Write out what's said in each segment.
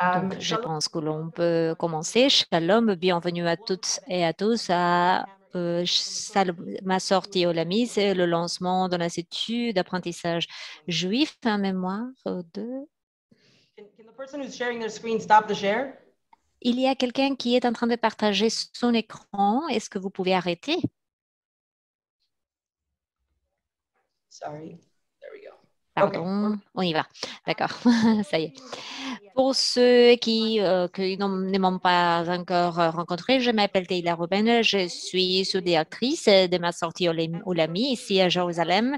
Donc, je pense que l'on peut commencer. Shalom, bienvenue à toutes et à tous à ma sortie au LAMI, c'est le lancement de l'Institut d'apprentissage juif en mémoire de... Il y a quelqu'un qui est en train de partager son écran. Est-ce que vous pouvez arrêter? Pardon, on y va. D'accord, ça y est. Pour ceux qui ne m'ont pas encore rencontré, je m'appelle Taylor Ruben, je suis sous-directrice de ma sortie au LAMI ici à Jérusalem.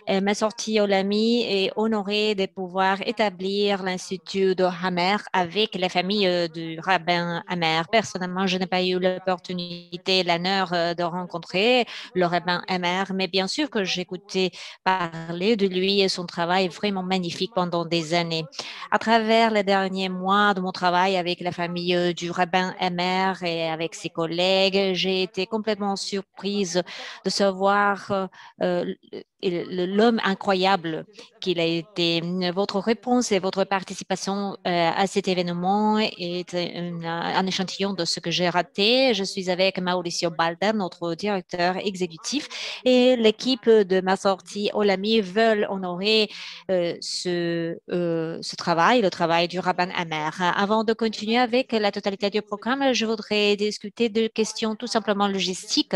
Ma sortie au LAMI est honorée de pouvoir établir l'Institut de Hammer avec la famille du rabbin Hammer. Personnellement, je n'ai pas eu l'opportunité, l'honneur de rencontrer le rabbin Hammer, mais bien sûr que j'écoutais parler de lui et son travail vraiment magnifique pendant des années. À travers les derniers mois de mon travail avec la famille du rabbin Hammer et avec ses collègues, j'ai été complètement surprise de savoir l'homme incroyable qu'il a été. Votre réponse et votre participation à cet événement est un échantillon de ce que j'ai raté. Je suis avec Mauricio Balda, notre directeur exécutif, et l'équipe de ma sortie Olami veulent honorer ce travail, le travail du rabbin Amer. Avant de continuer avec la totalité du programme, je voudrais discuter de questions tout simplement logistiques.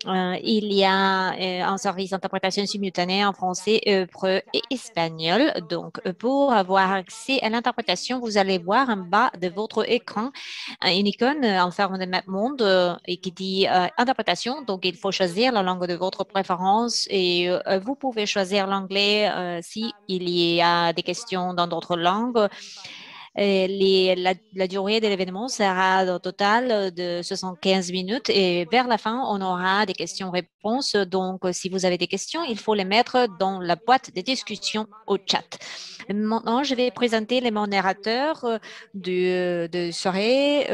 Il y a un service d'interprétation simultanée en français, hébreu et espagnol. Donc, pour avoir accès à l'interprétation, vous allez voir en bas de votre écran une icône en forme de map monde et qui dit interprétation. Donc, il faut choisir la langue de votre préférence et vous pouvez choisir l'anglais si il y a des questions dans d'autres langues. La durée de l'événement sera au total de 75 minutes et vers la fin, on aura des questions-réponses. Donc, si vous avez des questions, il faut les mettre dans la boîte de discussion au chat. Maintenant, je vais présenter les modérateurs de soirée,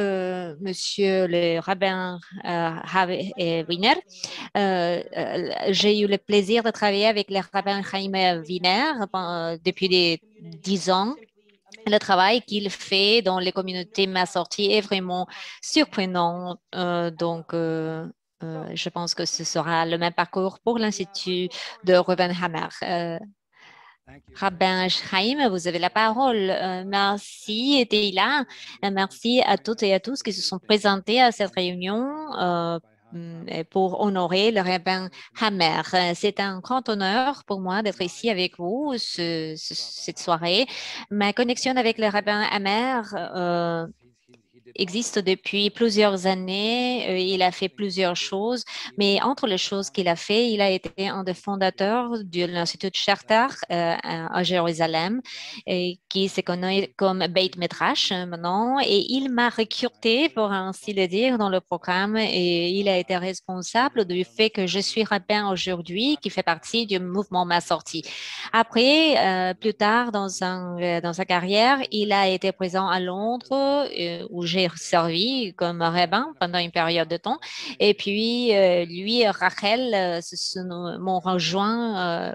Monsieur le rabbin Harvey Wiener. J'ai eu le plaisir de travailler avec le rabbin Chaim Wiener depuis 10 ans. Le travail qu'il fait dans les communautés ma sortie est vraiment surprenant. Je pense que ce sera le même parcours pour l'Institut de Reuvenhammer. Rabbin Chaim, vous avez la parole. Merci, Teila. Merci à toutes et à tous qui se sont présentés à cette réunion. Pour honorer le rabbin Hammer. C'est un grand honneur pour moi d'être ici avec vous cette soirée. Ma connexion avec le rabbin Hammer existe depuis plusieurs années. Il a fait plusieurs choses, mais entre les choses qu'il a fait, il a été un des fondateurs de l'Institut Charter à Jérusalem, et qui se connaît comme Beit Midrash maintenant. Et il m'a recruté, pour ainsi le dire, dans le programme, et il a été responsable du fait que je suis rabbin aujourd'hui, qui fait partie du mouvement Ma Sortie. Après, plus tard dans sa carrière, il a été présent à Londres, où j'ai servi comme rabbin pendant une période de temps. Et puis, lui et Rachel m'ont rejoint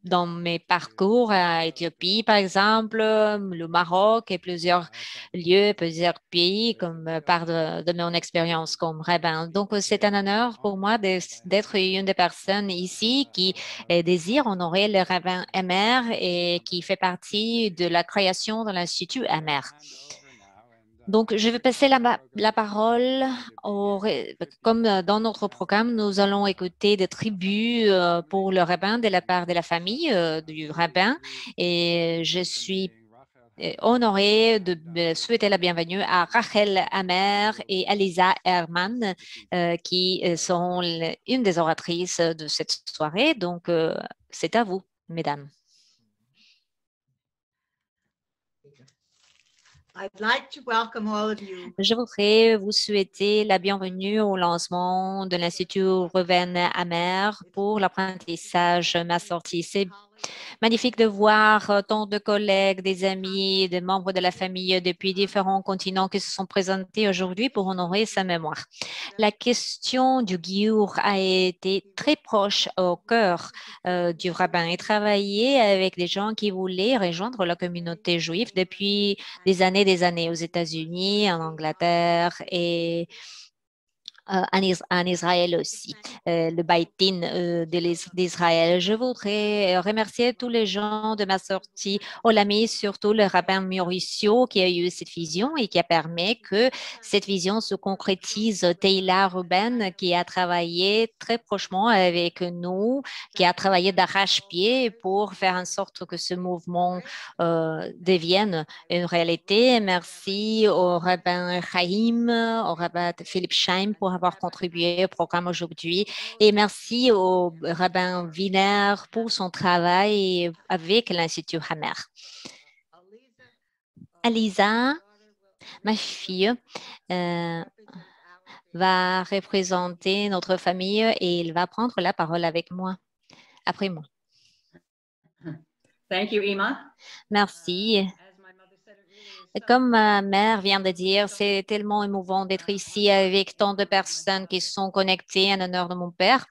dans mes parcours à Éthiopie, par exemple, le Maroc et plusieurs lieux, plusieurs pays, comme part de mon expérience comme rabbin. Donc, c'est un honneur pour moi d'être une des personnes ici qui désire honorer le rabbin Emer et qui fait partie de la création de l'Institut Emer. Donc, je vais passer la parole comme dans notre programme, nous allons écouter des tribus pour le rabbin de la part de la famille du rabbin et je suis honorée de souhaiter la bienvenue à Rachel Amer et Elisa Herman qui sont une des oratrices de cette soirée. Donc, c'est à vous, mesdames. Je voudrais vous souhaiter la bienvenue au lancement de l'Institut Reuven Hammer pour l'apprentissage ma sortie. C'est Magnifique de voir tant de collègues, des amis, des membres de la famille depuis différents continents qui se sont présentés aujourd'hui pour honorer sa mémoire. La question du Giour a été très proche au cœur du rabbin et travaillé avec des gens qui voulaient rejoindre la communauté juive depuis des années aux États-Unis, en Angleterre et en Israël aussi, le Baitin d'Israël. Je voudrais remercier tous les gens de ma sortie Olami, surtout le rabbin Mauricio qui a eu cette vision et qui a permis que cette vision se concrétise. Teila Ruben qui a travaillé très prochement avec nous, qui a travaillé d'arrache-pied pour faire en sorte que ce mouvement devienne une réalité. Merci au rabbin Chaim, au rabbin Philippe Scheim pour avoir contribué au programme aujourd'hui. Et merci au rabbin Wiener pour son travail avec l'Institut Hammer. Alisa, ma fille, va représenter notre famille et il va prendre la parole avec moi, après moi. Thank you, Ima. Merci. Comme ma mère vient de dire, c'est tellement émouvant d'être ici avec tant de personnes qui sont connectées en honneur de mon père.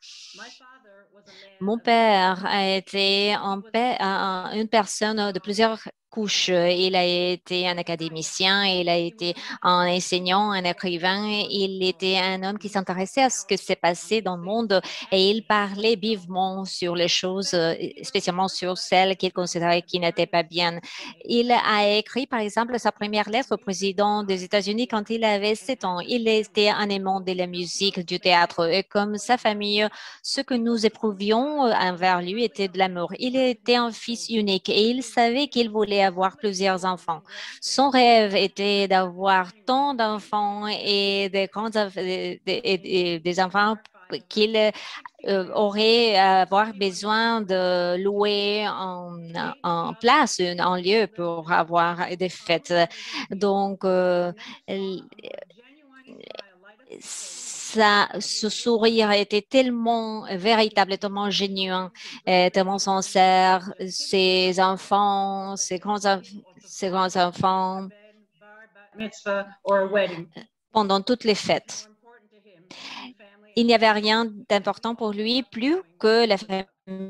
Mon père a été une personne de plusieurs couches. Il a été un académicien, il a été un enseignant, un écrivain. Il était un homme qui s'intéressait à ce que s'est passé dans le monde et il parlait vivement sur les choses, spécialement sur celles qu'il considérait qui n'étaient pas bien. Il a écrit, par exemple, sa première lettre au président des États-Unis quand il avait 7 ans. Il était un aimant de la musique, du théâtre et comme sa famille, ce que nous éprouvions envers lui était de l'amour. Il était un fils unique et il savait qu'il voulait avoir plusieurs enfants. Son rêve était d'avoir tant d'enfants et des enfants qu'il aurait avoir besoin de louer en place, un lieu pour avoir des fêtes. Donc, ce sourire était tellement véritable, tellement genuin, tellement sincère. Ses enfants, ses grands-enfants, pendant toutes les fêtes. Il n'y avait rien d'important pour lui plus que la famille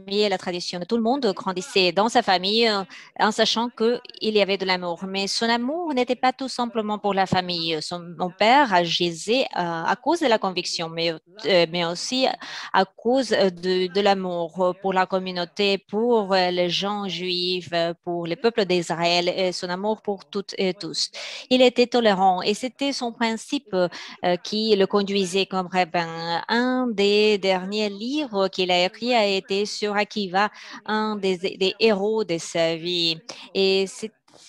et la tradition. Tout le monde grandissait dans sa famille en sachant qu'il y avait de l'amour. Mais son amour n'était pas tout simplement pour la famille. Mon père agissait à cause de la conviction, mais aussi à cause de l'amour pour la communauté, pour les gens juifs, pour le peuple d'Israël et son amour pour toutes et tous. Il était tolérant et c'était son principe qui le conduisait comme rabbin. Un des derniers livres qu'il a écrit a été sur Akiva, un des héros de sa vie. Et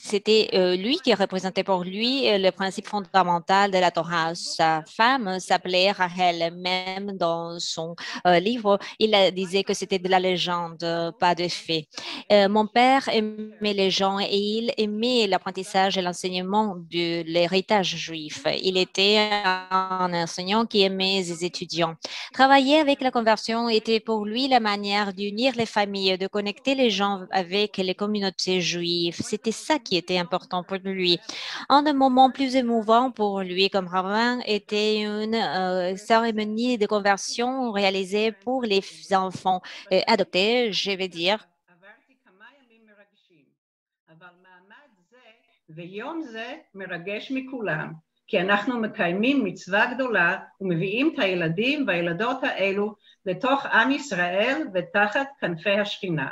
c'était lui qui représentait pour lui le principe fondamental de la Torah. Sa femme s'appelait Rachel. Même dans son livre, il disait que c'était de la légende, pas de fait. Mon père aimait les gens et il aimait l'apprentissage et l'enseignement de l'héritage juif. Il était un enseignant qui aimait ses étudiants. Travailler avec la conversion était pour lui la manière d'unir les familles, de connecter les gens avec les communautés juives. C'était ça qui était important pour lui. Un des moments plus émouvants pour lui comme rabbin était une cérémonie de conversion réalisée pour les enfants adoptés, je vais dire. כי אנחנו מקיימים מצווה גדולה ומביאים את הילדים והילדות האלו לתוך עם ישראל ותחת כנפי השכינה.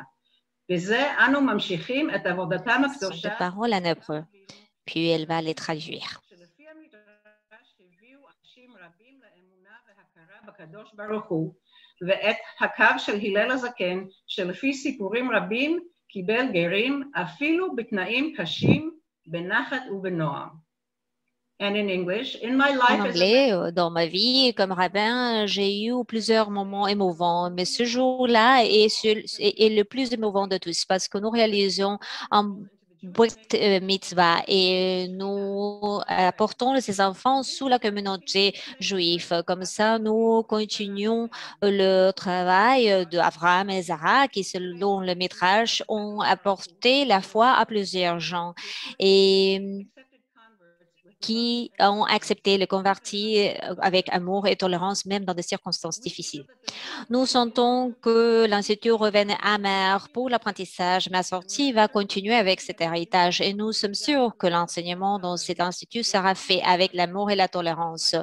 בזה אנו ממשיכים את עבודתם הקדושה. Parole en hébreu, puis elle va les traduire. שלפי המדרש הביאו אנשים רבים לאמונה והכרה בקדוש ברוך הוא, ואת הקו של הלל הזקן, שלפי סיפורים רבים קיבל גרים אפילו בתנאים קשים, בנחת ובנועם. And in English, in my life en anglais, dans ma vie comme rabbin, j'ai eu plusieurs moments émouvants, mais ce jour-là est le plus émouvant de tous parce que nous réalisons un Brit Mitzvah et nous apportons ces enfants sous la communauté juive. Comme ça, nous continuons le travail d'Abraham et Sarah qui, selon le Midrash, ont apporté la foi à plusieurs gens. Et qui ont accepté le converti avec amour et tolérance, même dans des circonstances difficiles. Nous sentons que l'Institut Reuven Hammer pour l'apprentissage, ma sortie, va continuer avec cet héritage et nous sommes sûrs que l'enseignement dans cet institut sera fait avec l'amour et la tolérance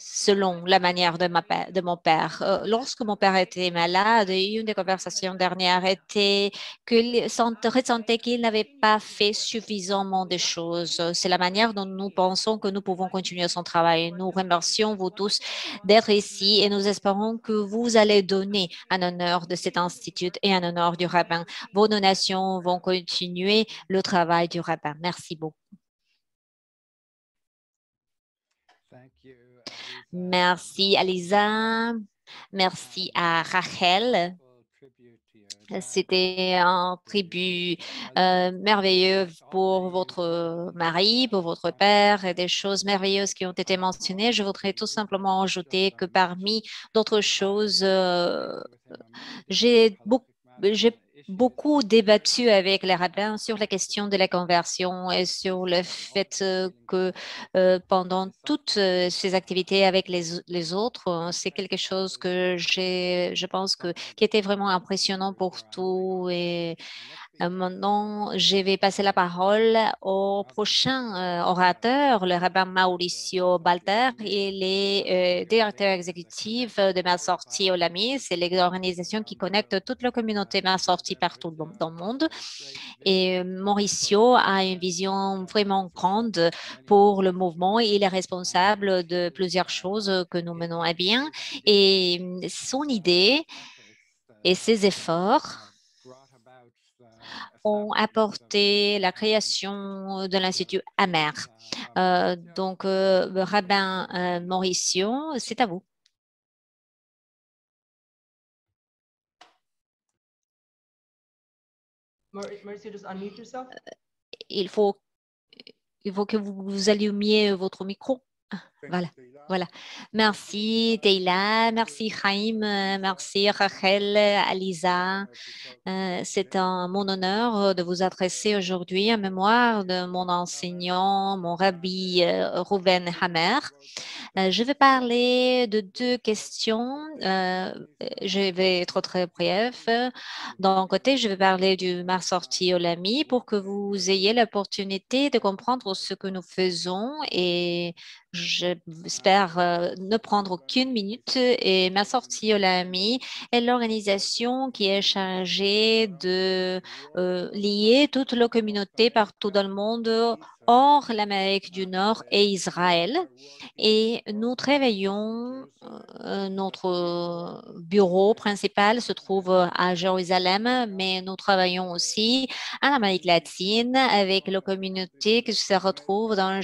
selon la manière de mon père. Lorsque mon père était malade, une des conversations dernières était qu'il ressentait qu'il n'avait pas fait suffisamment de choses. C'est la manière dont nous pensons que nous pouvons continuer son travail. Nous remercions vous tous d'être ici et nous espérons que vous allez donner en honneur de cet institut et en honneur du rabbin. Vos donations vont continuer le travail du rabbin. Merci beaucoup. Merci, Alisa. Merci à Rachel. C'était un tribut merveilleux pour votre mari, pour votre père et des choses merveilleuses qui ont été mentionnées. Je voudrais tout simplement ajouter que parmi d'autres choses, j'ai beaucoup débattu avec les rabbins sur la question de la conversion et sur le fait que pendant toutes ces activités avec les autres, c'est quelque chose que je pense qui était vraiment impressionnant pour tout. Et maintenant, je vais passer la parole au prochain orateur, le rabbin Mauricio Balter. Il est directeur exécutif de Ma Sortie Olami. C'est l'organisation qui connecte toute la communauté Ma Sortie partout dans le monde. Et Mauricio a une vision vraiment grande pour le mouvement. Il est responsable de plusieurs choses que nous menons à bien. Et son idée et ses efforts ont apporté la création de l'Institut Amer. Donc, Rabbin Mauricio, c'est à vous. Mauricio, just unmute yourself. Il faut que vous allumiez votre micro. Voilà, voilà. Merci, Teila. Merci, Chaim. Merci, Rachel, Alisa. C'est mon honneur de vous adresser aujourd'hui en mémoire de mon enseignant, mon rabbi Reuven Hammer. Je vais parler de deux questions. Je vais être très bref. D'un côté, je vais parler du Mar Sorti Olami pour que vous ayez l'opportunité de comprendre ce que nous faisons et j'espère ne prendre aucune minute. Et Ma Sortie Olami est l'organisation qui est chargée de lier toute la communauté partout dans le monde hors l'Amérique du Nord et Israël. Et nous travaillons, notre bureau principal se trouve à Jérusalem, mais nous travaillons aussi en Amérique latine avec la communauté qui se retrouve dans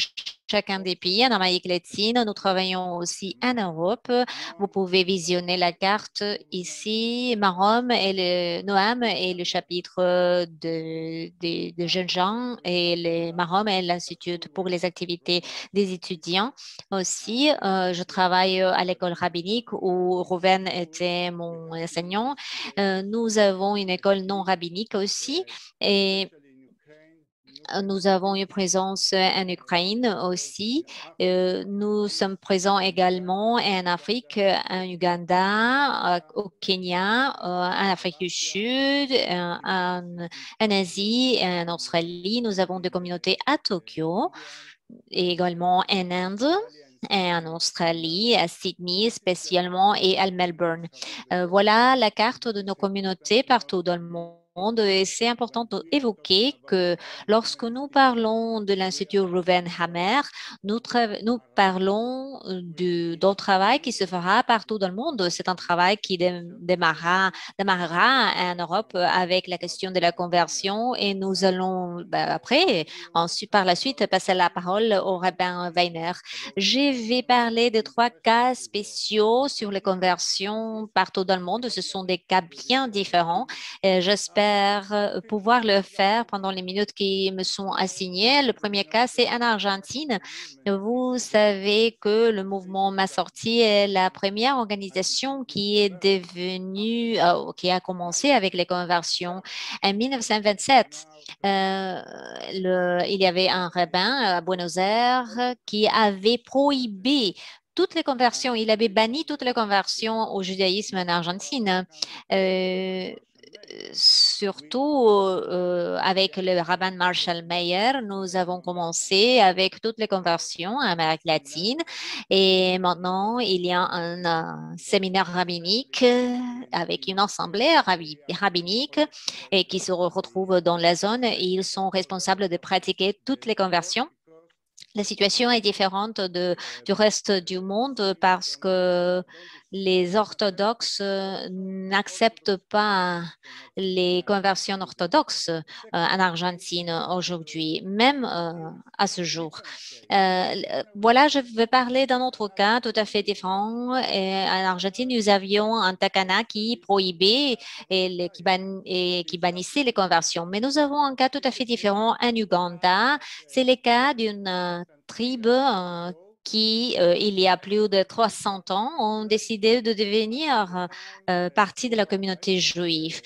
chacun des pays. En Amérique latine, nous travaillons aussi en Europe. Vous pouvez visionner la carte ici. Noam est le chapitre de jeunes gens et Marom est l'Institut pour les activités des étudiants. Aussi, je travaille à l'école rabbinique où Reuven était mon enseignant. Nous avons une école non rabbinique aussi et nous avons une présence en Ukraine aussi. Nous sommes présents également en Afrique, en Ouganda, au Kenya, en Afrique du Sud, en Asie, en Australie. Nous avons des communautés à Tokyo et également en Inde. Et en Australie, à Sydney spécialement et à Melbourne. Voilà la carte de nos communautés partout dans le monde. Et c'est important d'évoquer que lorsque nous parlons de l'Institut Reuven Hammer, nous parlons d'un travail qui se fera partout dans le monde. C'est un travail qui démarrera en Europe avec la question de la conversion et nous allons ensuite, par la suite, passer la parole au rabbin Weiner. Je vais parler de 3 cas spéciaux sur les conversions partout dans le monde. Ce sont des cas bien différents J'espère pouvoir le faire pendant les minutes qui me sont assignées. Le premier cas, c'est en Argentine. Vous savez que le mouvement Ma Sortie est la première organisation qui est devenue, qui a commencé avec les conversions en 1927. Il y avait un rabbin à Buenos Aires qui avait prohibé toutes les conversions. Il avait banni toutes les conversions au judaïsme en Argentine. Euh, Surtout avec le rabbin Marshall Mayer, nous avons commencé avec toutes les conversions en Amérique latine et maintenant il y a un séminaire rabbinique avec une assemblée rabbinique et qui se retrouve dans la zone et ils sont responsables de pratiquer toutes les conversions. La situation est différente du reste du monde parce que les orthodoxes n'acceptent pas les conversions orthodoxes en Argentine aujourd'hui, même à ce jour. Voilà, je vais parler d'un autre cas tout à fait différent. En Argentine, nous avions un takana qui prohibait et qui bannissait les conversions. Mais nous avons un cas tout à fait différent en Ouganda. C'est le cas d'une tribu qui, il y a plus de 300 ans, ont décidé de devenir partie de la communauté juive.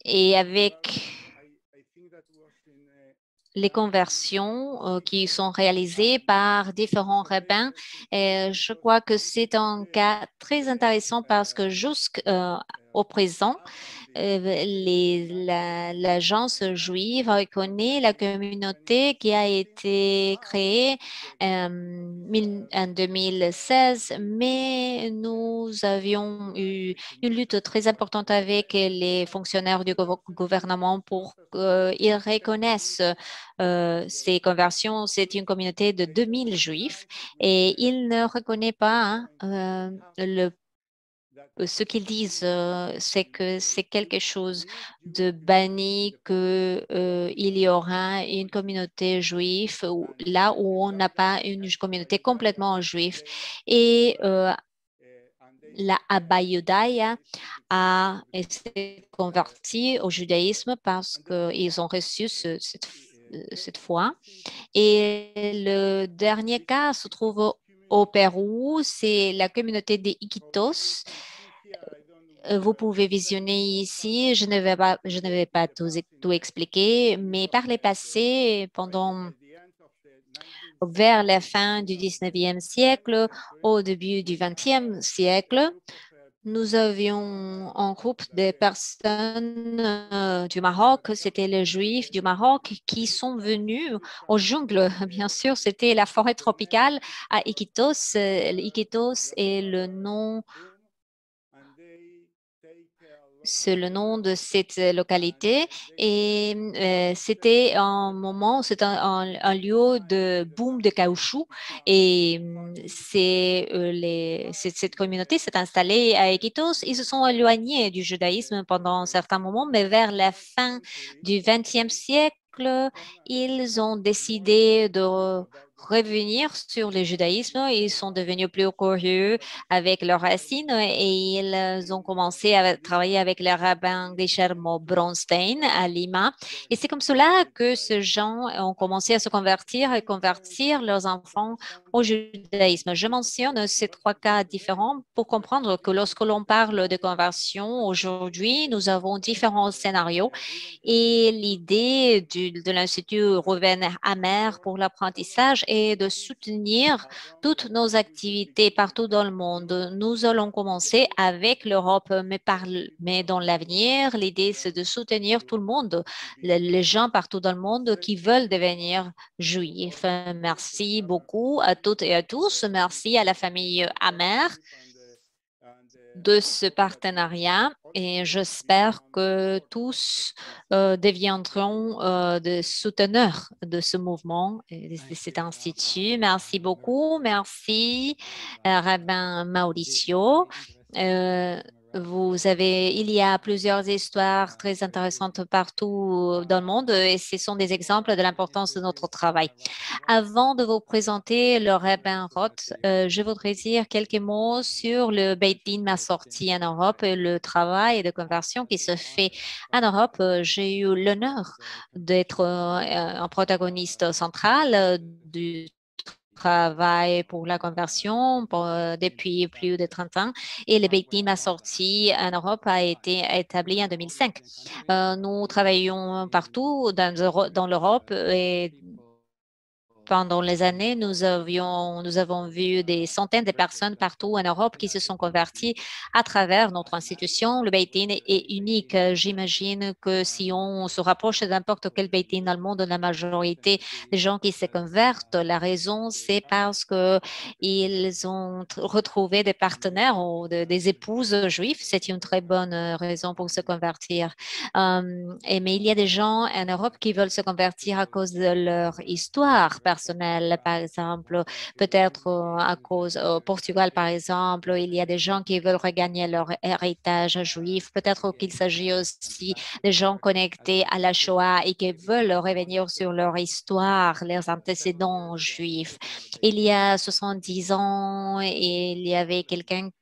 Et avec les conversions qui sont réalisées par différents rabbins. Et je crois que c'est un cas très intéressant parce que jusqu'au présent, l'agence juive reconnaît la communauté qui a été créée en 2016, mais nous avions eu une lutte très importante avec les fonctionnaires du gouvernement pour qu'ils reconnaissent ces conversions. C'est une communauté de 2000 juifs et ils ne reconnaissent pas ce qu'ils disent, c'est que c'est quelque chose de banni, que il y aura une communauté juive là où on n'a pas une communauté complètement juive. Et la Abba Yudaya s'est converti au judaïsme parce qu'ils ont reçu cette foi. Et le dernier cas se trouve au Pérou, c'est la communauté des Iquitos. Vous pouvez visionner ici. Je ne vais pas tout expliquer, mais par le passé, vers la fin du 19e siècle, au début du 20e siècle, nous avions un groupe de personnes du Maroc, c'était les Juifs du Maroc qui sont venus aux jungles. Bien sûr, c'était la forêt tropicale à Iquitos. Iquitos est le nom c'est le nom de cette localité et c'était un lieu de boom de caoutchouc et cette communauté s'est installée à Iquitos. Ils se sont éloignés du judaïsme pendant un certain moment, mais vers la fin du XXe siècle, ils ont décidé de revenir sur le judaïsme. Ils sont devenus plus curieux avec leurs racines et ils ont commencé à travailler avec le rabbin Guillermo Bronstein à Lima. Et c'est comme cela que ces gens ont commencé à se convertir et convertir leurs enfants au judaïsme. Je mentionne ces trois cas différents pour comprendre que lorsque l'on parle de conversion aujourd'hui, nous avons différents scénarios et l'idée de l'Institut Reuven Hammer pour l'apprentissage est de soutenir toutes nos activités partout dans le monde. Nous allons commencer avec l'Europe, mais dans l'avenir, l'idée, c'est de soutenir tout le monde, les gens partout dans le monde qui veulent devenir juifs. Merci beaucoup à toutes et à tous. Merci à la famille Hammer de ce partenariat et j'espère que tous deviendront des souteneurs de ce mouvement et de cet institut. Merci beaucoup. Merci, Rabbin Mauricio. il y a plusieurs histoires très intéressantes partout dans le monde et ce sont des exemples de l'importance de notre travail. Avant de vous présenter le rabbin Roth, je voudrais dire quelques mots sur le Beit Din ma sortie en Europe et le travail de conversion qui se fait en Europe. J'ai eu l'honneur d'être un protagoniste central du travail pour la conversion depuis plus de 30 ans et le Beit Din ma sortie en Europe a été établi en 2005. Nous travaillons partout dans l'Europe et pendant les années, nous avons vu des centaines de personnes partout en Europe qui se sont converties à travers notre institution. Le Beit Din est unique. J'imagine que si on se rapproche de n'importe quel Beit Din dans le monde, la majorité des gens qui se convertent, la raison, c'est parce que ils ont retrouvé des partenaires ou des épouses juifs. C'est une très bonne raison pour se convertir. Mais il y a des gens en Europe qui veulent se convertir à cause de leur histoire personnelle, par exemple, peut-être à cause au Portugal, par exemple, il y a des gens qui veulent regagner leur héritage juif. Peut-être qu'il s'agit aussi de gens connectés à la Shoah et qui veulent revenir sur leur histoire, leurs antécédents juifs. Il y a 70 ans, il y avait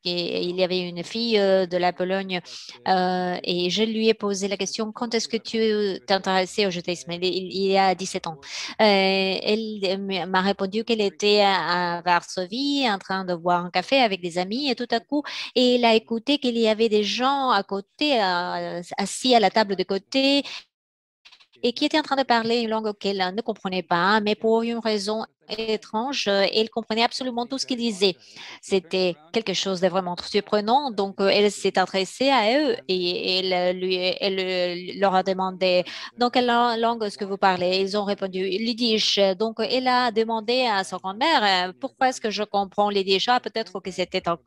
il y avait une fille de la Pologne et je lui ai posé la question, quand est-ce que tu t'es intéressée au judaïsme? Il y a 17 ans. Elle m'a répondu qu'elle était à Varsovie en train de boire un café avec des amis et tout à coup, elle a écouté qu'il y avait des gens à côté, assis à la table de côté et qui était en train de parler une langue qu'elle ne comprenait pas, mais pour une raison étrange, elle comprenait absolument tout ce qu'il disait. C'était quelque chose de vraiment surprenant. Donc, elle s'est adressée à eux et leur a demandé dans quelle langue est-ce que vous parlez. Ils ont répondu Yiddish. Donc, elle a demandé à sa grand-mère pourquoi est-ce que je comprends Yiddish. Ah, peut-être que c'était ta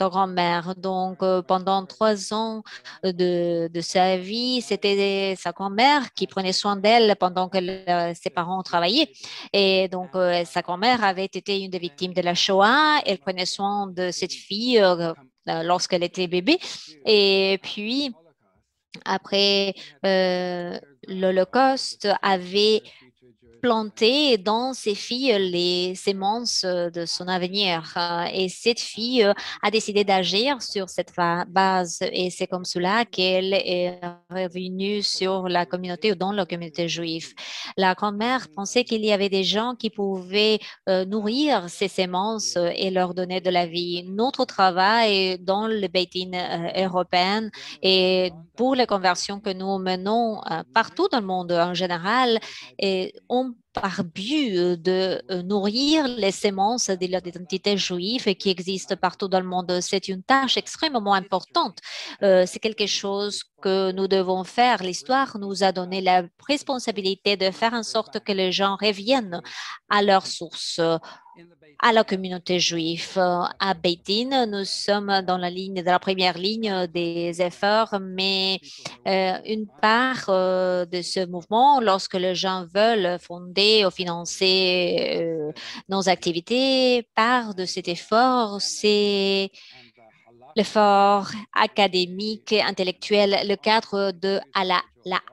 grand-mère. Donc, pendant 3 ans, de sa vie. C'était sa grand-mère qui prenait soin d'elle pendant que ses parents travaillaient. Et donc, sa grand-mère avait été une des victimes de la Shoah. Elle prenait soin de cette fille lorsqu'elle était bébé. Et puis, après l'Holocauste, avait planter dans ses filles les semences de son avenir. Et cette fille a décidé d'agir sur cette base et c'est comme cela qu'elle est revenue sur la communauté ou dans la communauté juive. La grand-mère pensait qu'il y avait des gens qui pouvaient nourrir ces semences et leur donner de la vie. Notre travail dans le Beit Din européen et pour les conversions que nous menons partout dans le monde en général, et ont par but de nourrir les semences de l'identité juive qui existent partout dans le monde. C'est une tâche extrêmement importante. C'est quelque chose que nous devons faire. L'histoire nous a donné la responsabilité de faire en sorte que les gens reviennent à leur source, à la communauté juive. À Beit Din, nous sommes dans de la première ligne des efforts, mais une part de ce mouvement, lorsque les gens veulent fonder ou financer nos activités, part de cet effort, c'est l'effort académique, intellectuel, le cadre de la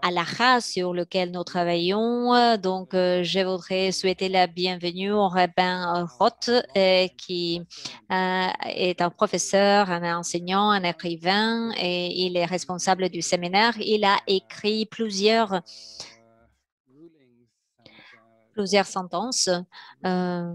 halakha sur lequel nous travaillons. Donc, je voudrais souhaiter la bienvenue au rabbin Roth, qui est un professeur, un enseignant, un écrivain, et il est responsable du séminaire. Il a écrit plusieurs sentences. Euh,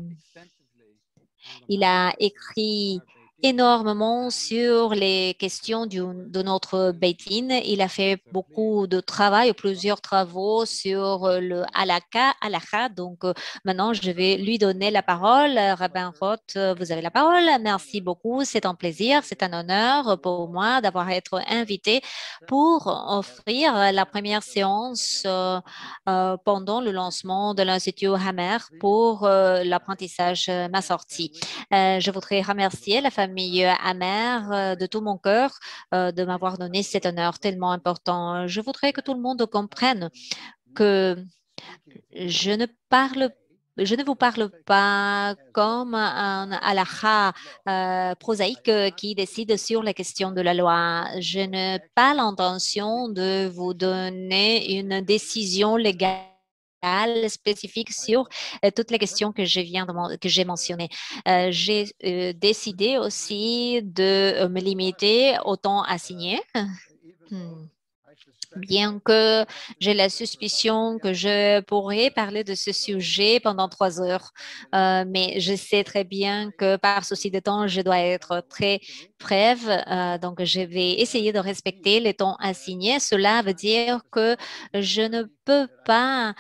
il a écrit énormément sur les questions de notre Beit Din. Il a fait beaucoup de travail, plusieurs travaux sur le halakha. Donc, maintenant, je vais lui donner la parole. Rabbin Roth, vous avez la parole. Merci beaucoup. C'est un plaisir, c'est un honneur pour moi d'avoir été invité pour offrir la première séance pendant le lancement de l'Institut Hammer pour l'apprentissage ma sortie. Je voudrais remercier la famille Hammer de tout mon cœur de m'avoir donné cet honneur tellement important. Je voudrais que tout le monde comprenne que je ne parle je ne vous parle pas comme un halakha prosaïque qui décide sur les questions de la loi. Je n'ai pas l'intention de vous donner une décision légale spécifique sur toutes les questions que que j'ai mentionnées. J'ai décidé aussi de me limiter au temps assigné. Hmm. Bien que j'ai la suspicion que je pourrais parler de ce sujet pendant 3 heures, mais je sais très bien que par souci de temps, je dois être très brève. Donc, je vais essayer de respecter les temps assignés. Cela veut dire que je ne peux pas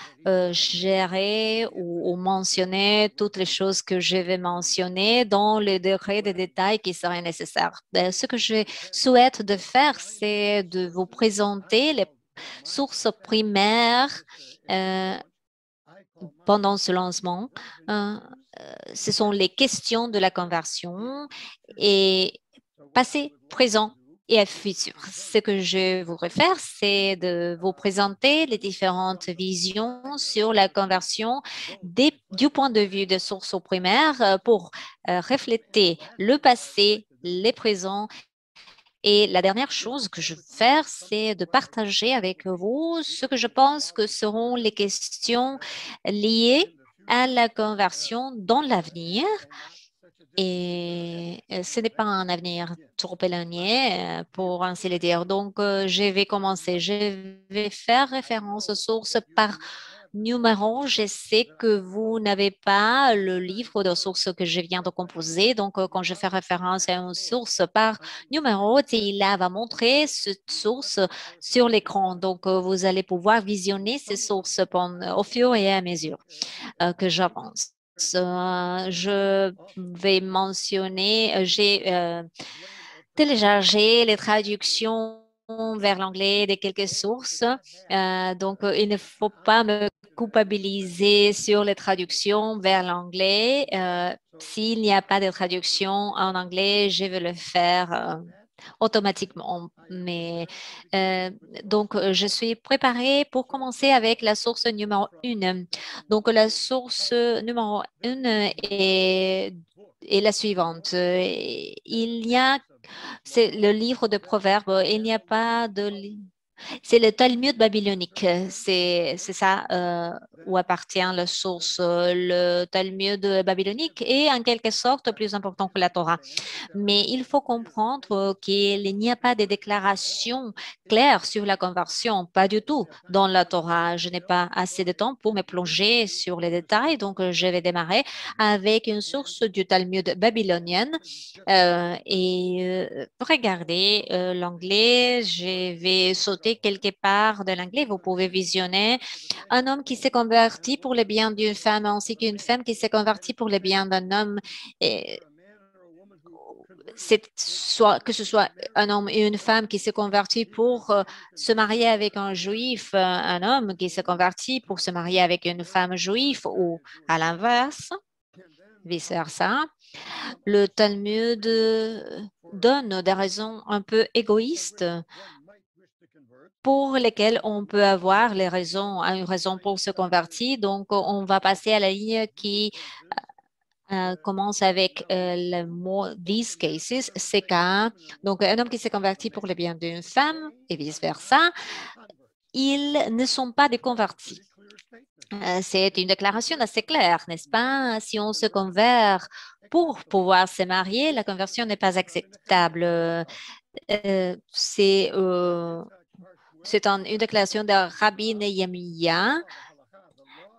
gérer ou mentionner toutes les choses que je vais mentionner dans le degré de détails qui seraient nécessaires. Ce que je souhaite de faire, c'est de vous présenter les sources primaires euh, pendant ce lancement. Euh, Ce sont les questions de la conversion et passé, présent et futur. Ce que je voudrais faire, c'est de vous présenter les différentes visions sur la conversion du point de vue de sources primaires pour refléter le passé, les présents et la dernière chose que je veux faire, c'est de partager avec vous ce que je pense que seront les questions liées à la conversion dans l'avenir. Et ce n'est pas un avenir trop éloigné, pour ainsi le dire. Donc, je vais commencer. Je vais faire référence aux sources par numéro. Je sais que vous n'avez pas le livre de sources que je viens de composer. Donc, quand je fais référence à une source par numéro, il va montrer cette source sur l'écran. Donc, vous allez pouvoir visionner ces sources au fur et à mesure que j'avance. Je vais mentionner, j'ai téléchargé les traductions vers l'anglais de quelques sources. Donc, il ne faut pas me culpabiliser sur les traductions vers l'anglais. S'il n'y a pas de traduction en anglais, je vais le faire automatiquement. Mais donc, je suis préparée pour commencer avec la source numéro 1. Donc, la source numéro 1 est la suivante. Il y a, c'est le livre de Proverbes, il n'y a pas c'est le Talmud babylonique, c'est ça où appartient la source. Le Talmud babylonique est en quelque sorte plus important que la Torah. Mais il faut comprendre qu'il n'y a pas de déclaration claire sur la conversion, pas du tout dans la Torah. Je n'ai pas assez de temps pour me plonger sur les détails, donc je vais démarrer avec une source du Talmud babylonienne et regardez l'anglais. Je vais sauter quelque part de l'anglais. Vous pouvez visionner un homme qui s'est converti pour le bien d'une femme ainsi qu'une femme qui s'est convertie pour le bien d'un homme. Et soit que ce soit un homme et une femme qui s'est converti pour se marier avec un juif, un homme qui s'est converti pour se marier avec une femme juive ou à l'inverse, vice-versa. Le Talmud donne des raisons un peu égoïstes pour lesquelles on peut avoir une raison pour se convertir. Donc, on va passer à la ligne qui commence avec le mot these cases, ces cas. Donc, un homme qui s'est converti pour le bien d'une femme et vice-versa, ils ne sont pas des convertis. C'est une déclaration assez claire, n'est-ce pas? Si on se convert pour pouvoir se marier, la conversion n'est pas acceptable. C'est une déclaration de Rabbi Nehemiah.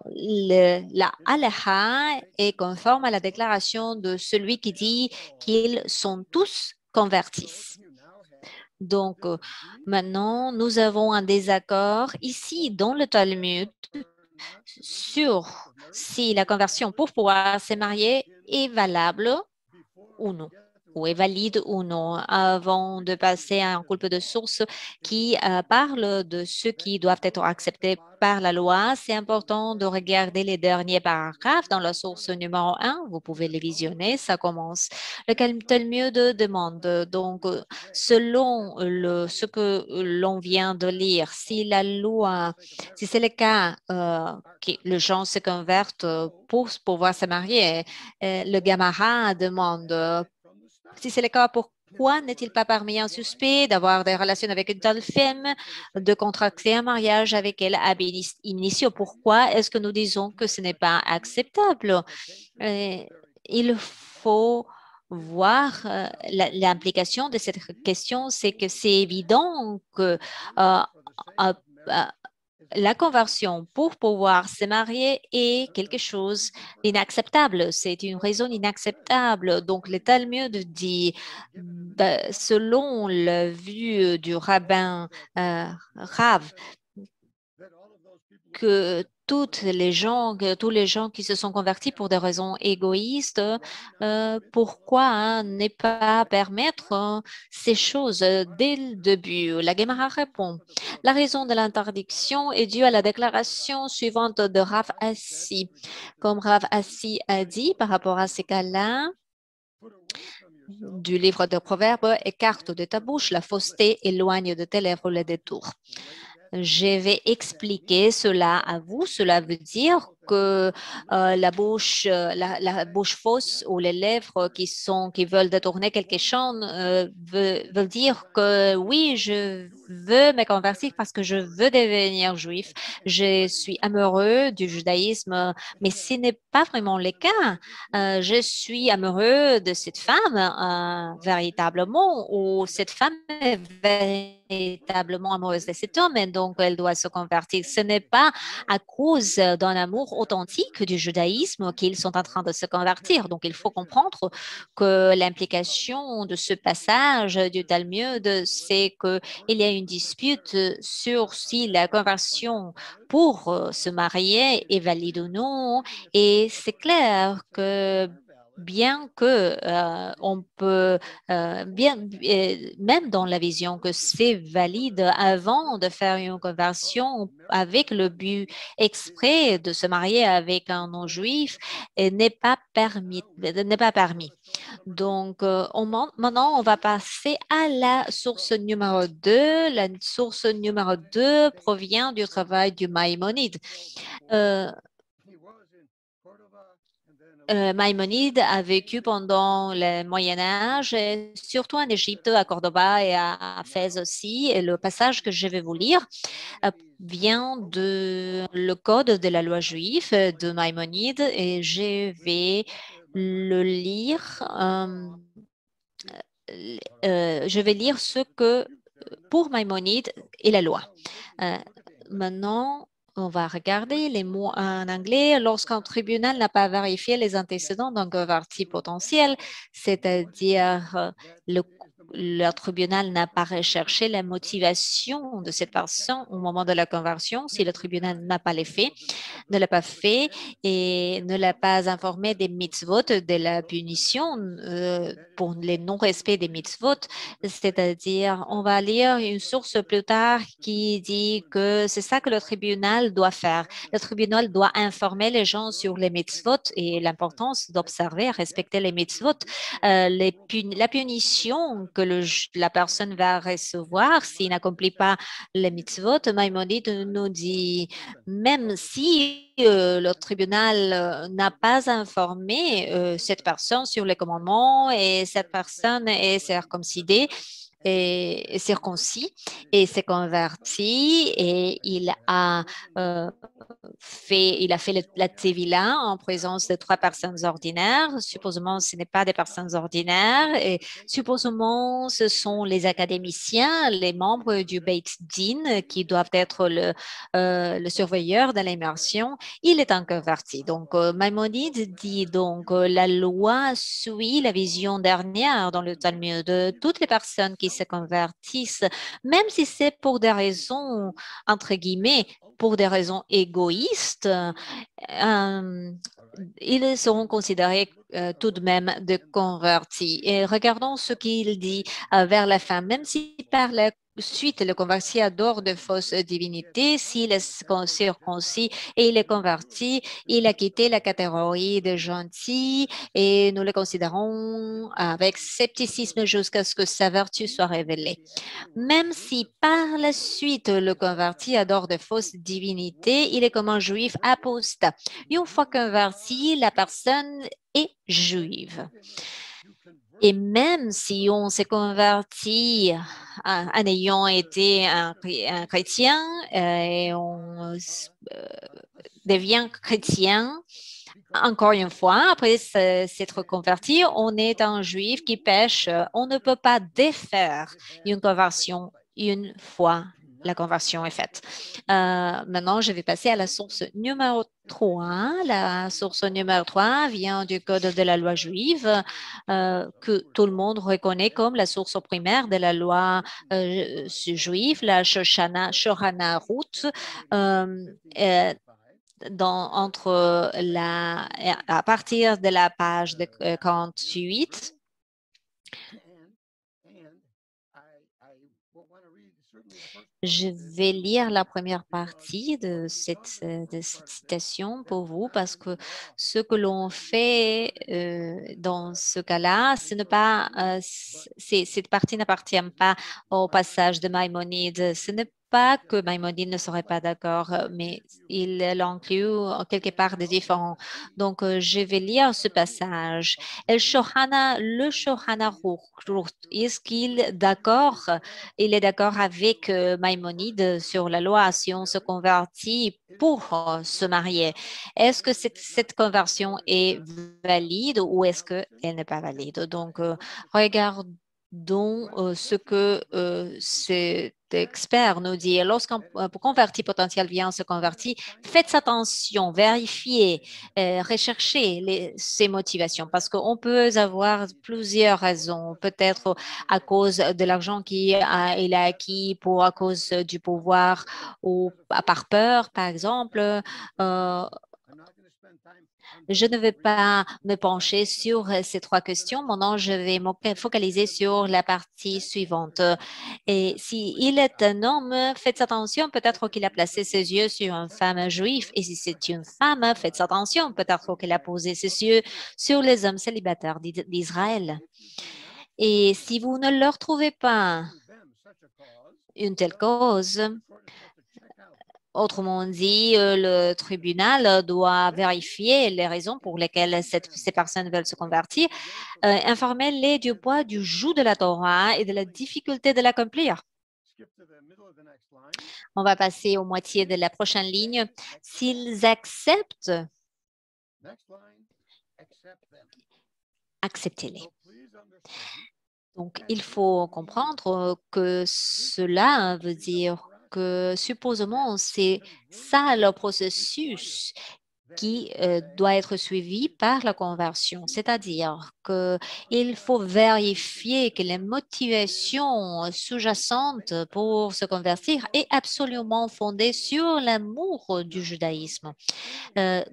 La halakha est conforme à la déclaration de celui qui dit qu'ils sont tous convertis. Donc, maintenant, nous avons un désaccord ici dans le Talmud sur si la conversion pour pouvoir se marier est valable ou non. ou est valide ou non, avant de passer à un couple de sources qui parle de ce qui doivent être acceptés par la loi. C'est important de regarder les derniers paragraphes dans la source numéro 1. Vous pouvez les visionner. Ça commence. Le Talmud demande donc, selon ce que l'on vient de lire, si la loi, si c'est le cas que les gens se convertent pour pouvoir se marier, le Gamara demande si c'est le cas, pourquoi n'est-il pas parmi un suspect d'avoir des relations avec une telle femme, de contracter un mariage avec elle ab initio? Pourquoi est-ce que nous disons que ce n'est pas acceptable? Euh, il faut voir l'implication de cette question, c'est que c'est évident que euh, euh, euh, la conversion pour pouvoir se marier est quelque chose d'inacceptable. C'est une raison inacceptable. Donc, le Talmud dit, selon la vue du rabbin Rav, que tous les gens qui se sont convertis pour des raisons égoïstes, pourquoi ne pas permettre ces choses dès le début? La Gemara répond, la raison de l'interdiction est due à la déclaration suivante de Rav Assi. Comme Rav Assi a dit par rapport à ces cas-là, du livre de Proverbes, écarte de ta bouche la fausseté, éloigne de tes lèvres le détour. Je vais expliquer cela à vous. Cela veut dire que la bouche fausse ou les lèvres qui veulent détourner quelque chose veulent dire que oui, je veux me convertir parce que je veux devenir juif. Je suis amoureux du judaïsme, mais ce n'est pas vraiment le cas. Je suis amoureux de cette femme véritablement, ou cette femme est véritablement amoureuse de cet homme et donc elle doit se convertir. Ce n'est pas à cause d'un amour authentique du judaïsme qu'ils sont en train de se convertir. Donc il faut comprendre que l'implication de ce passage du Talmud, c'est qu'il y a une dispute sur si la conversion pour se marier est valide ou non. Et c'est clair que bien que on peut même dans la vision que c'est valide avant de faire une conversion avec le but exprès de se marier avec un non-juif n'est pas permis, n'est pas permis. Donc, maintenant, on va passer à la source numéro 2. La source numéro 2 provient du travail du Maïmonide. Maïmonide a vécu pendant le Moyen Âge, surtout en Égypte, à Cordoba et à Fès aussi. Et le passage que je vais vous lire vient de le code de la loi juive de Maïmonide et je vais le lire. Je vais lire ce que pour Maïmonide est la loi. Maintenant, on va regarder les mots en anglais. Lorsqu'un tribunal n'a pas vérifié les antécédents d'un converti potentiel, c'est-à-dire le tribunal n'a pas recherché la motivation de cette personne au moment de la conversion, si le tribunal n'a pas les faits, ne l'a pas fait et ne l'a pas informé des mitzvot, de la punition pour les non-respects des mitzvot, c'est-à-dire on va lire une source plus tard qui dit que c'est ça que le tribunal doit faire. Le tribunal doit informer les gens sur les mitzvot et l'importance d'observer, respecter les mitzvot. La punition que la personne va recevoir s'il n'accomplit pas les mitzvot, Maïmonide nous dit, même si le tribunal n'a pas informé cette personne sur les commandements et cette personne est circoncisée, et circoncis et s'est converti et il a fait la Tevila en présence de 3 personnes ordinaires. Supposément, ce n'est pas des personnes ordinaires et supposément, ce sont les académiciens, les membres du Beit Din qui doivent être le surveilleur de l'immersion. Il est un converti. Donc, Maïmonide dit donc la loi suit la vision dernière dans le Talmud de toutes les personnes qui se convertissent, même si c'est pour des raisons, entre guillemets, pour des raisons égoïstes, ils seront considérés tout de même de convertis. Et regardons ce qu'il dit vers la fin. Même si par la suite le converti adore de fausses divinités, s'il est circoncis et il est converti, il a quitté la catégorie de gentil et nous le considérons avec scepticisme jusqu'à ce que sa vertu soit révélée. Même si par la suite le converti adore de fausses divinités, il est comme un juif apostat. Une fois converti, la personne est juive. Et même si on s'est converti en ayant été un chrétien et on devient chrétien, encore une fois, après s'être converti, on est un juif qui pêche. On ne peut pas défaire une conversion une fois la conversion est faite. Maintenant, je vais passer à la source numéro 3. La source numéro 3 vient du Code de la loi juive que tout le monde reconnaît comme la source primaire de la loi juive, la Shoshana Ruth. À partir de la page de 48. Je vais lire la première partie de cette citation pour vous parce que ce que l'on fait dans ce cas-là, cette partie n'appartient pas au passage de Maïmonide. Ce n'est pas que Maïmonide ne serait pas d'accord, mais il l'inclut quelque part de différent. Donc, je vais lire ce passage. Le Shohana Ruch, est-ce qu'il est d'accord? Il est d'accord avec Maïmonide sur la loi si on se convertit pour se marier. Est-ce que cette conversion est valide ou est-ce qu'elle n'est pas valide? Donc, regardons ce que cet expert nous dit. Lorsqu'un converti potentiel vient se convertir, faites attention, vérifiez, recherchez ses motivations parce qu'on peut avoir plusieurs raisons. Peut-être à cause de l'argent qu'il a acquis à cause du pouvoir ou par peur, par exemple. Je ne vais pas me pencher sur ces trois questions. Maintenant, je vais me focaliser sur la partie suivante. Et s'il est un homme, faites attention, peut-être qu'il a placé ses yeux sur une femme juive. Et si c'est une femme, faites attention, peut-être qu'il a posé ses yeux sur les hommes célibataires d'Israël. Et si vous ne leur trouvez pas une telle cause, autrement dit, le tribunal doit vérifier les raisons pour lesquelles ces personnes veulent se convertir, informer-les du poids du joug de la Torah et de la difficulté de l'accomplir. On va passer aux moitiés de la prochaine ligne. S'ils acceptent, acceptez-les. Donc, il faut comprendre que cela veut dire que supposément, c'est ça le processus qui doit être suivi par la conversion, c'est-à-dire qu'il faut vérifier que les motivations sous-jacentes pour se convertir est absolument fondée sur l'amour du judaïsme,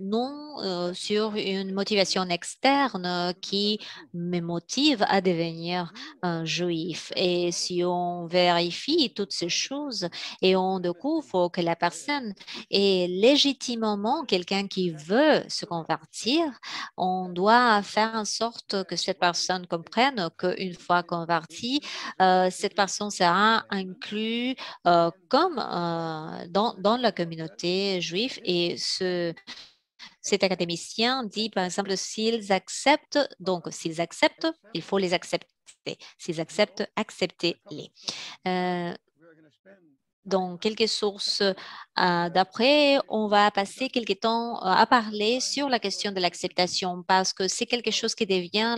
non sur une motivation externe qui me motive à devenir un juif. Et si on vérifie toutes ces choses et on découvre que la personne est légitimement quelqu'un qui veut se convertir, on doit faire en sorte que cette personne comprenne qu'une fois convertie, cette personne sera inclue comme dans la communauté juive et cet académicien dit, par exemple, s'ils acceptent, il faut les accepter. S'ils acceptent, acceptez-les. Dans quelques sources d'après, on va passer quelques temps à parler sur la question de l'acceptation parce que c'est quelque chose qui devient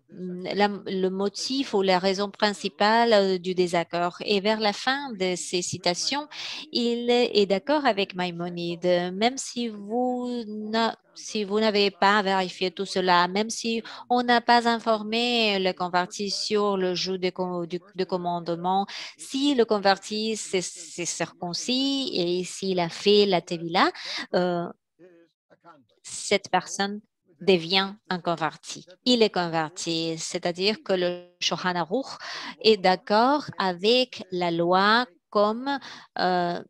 le motif ou la raison principale du désaccord. Et vers la fin de ces citations, il est d'accord avec Maïmonide, même si vous n'avez pas vérifié tout cela, même si on n'a pas informé le converti sur le joug de commandement, si le converti s'est circoncis et s'il a fait la tevila, cette personne devient un converti. Il est converti, c'est-à-dire que le Shulchan Aruch est d'accord avec la loi comme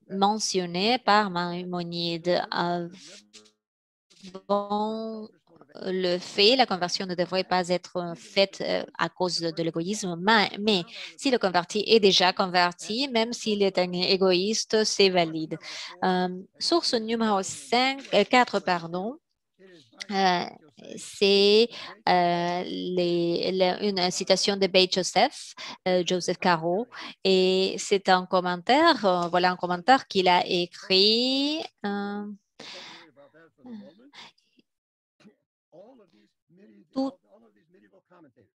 mentionné par Maïmonide. Avant le fait, la conversion ne devrait pas être faite à cause de l'égoïsme, mais si le converti est déjà converti, même s'il est un égoïste, c'est valide. Source numéro 4, pardon. C'est une citation de Beit Joseph, Joseph Caro, et c'est un commentaire, voilà un commentaire qu'il a écrit.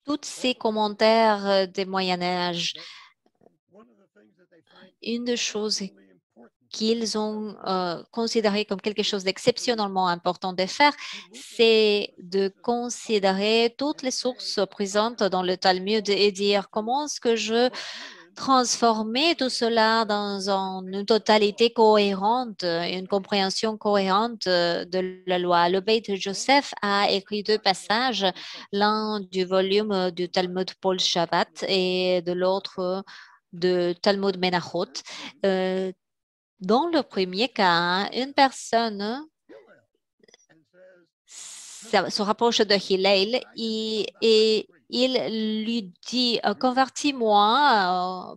Tous ces commentaires des Moyen-Âge, une des choses qu'ils ont considéré comme quelque chose d'exceptionnellement important de faire, c'est de considérer toutes les sources présentes dans le Talmud et dire comment est-ce que je transformer tout cela dans une totalité cohérente, une compréhension cohérente de la loi. Le Beit Joseph a écrit 2 passages, l'un du volume du Talmud Paul Shabbat et de l'autre de Talmud Menachot. Dans le premier cas, une personne se rapproche de Hillel et il lui dit convertis-moi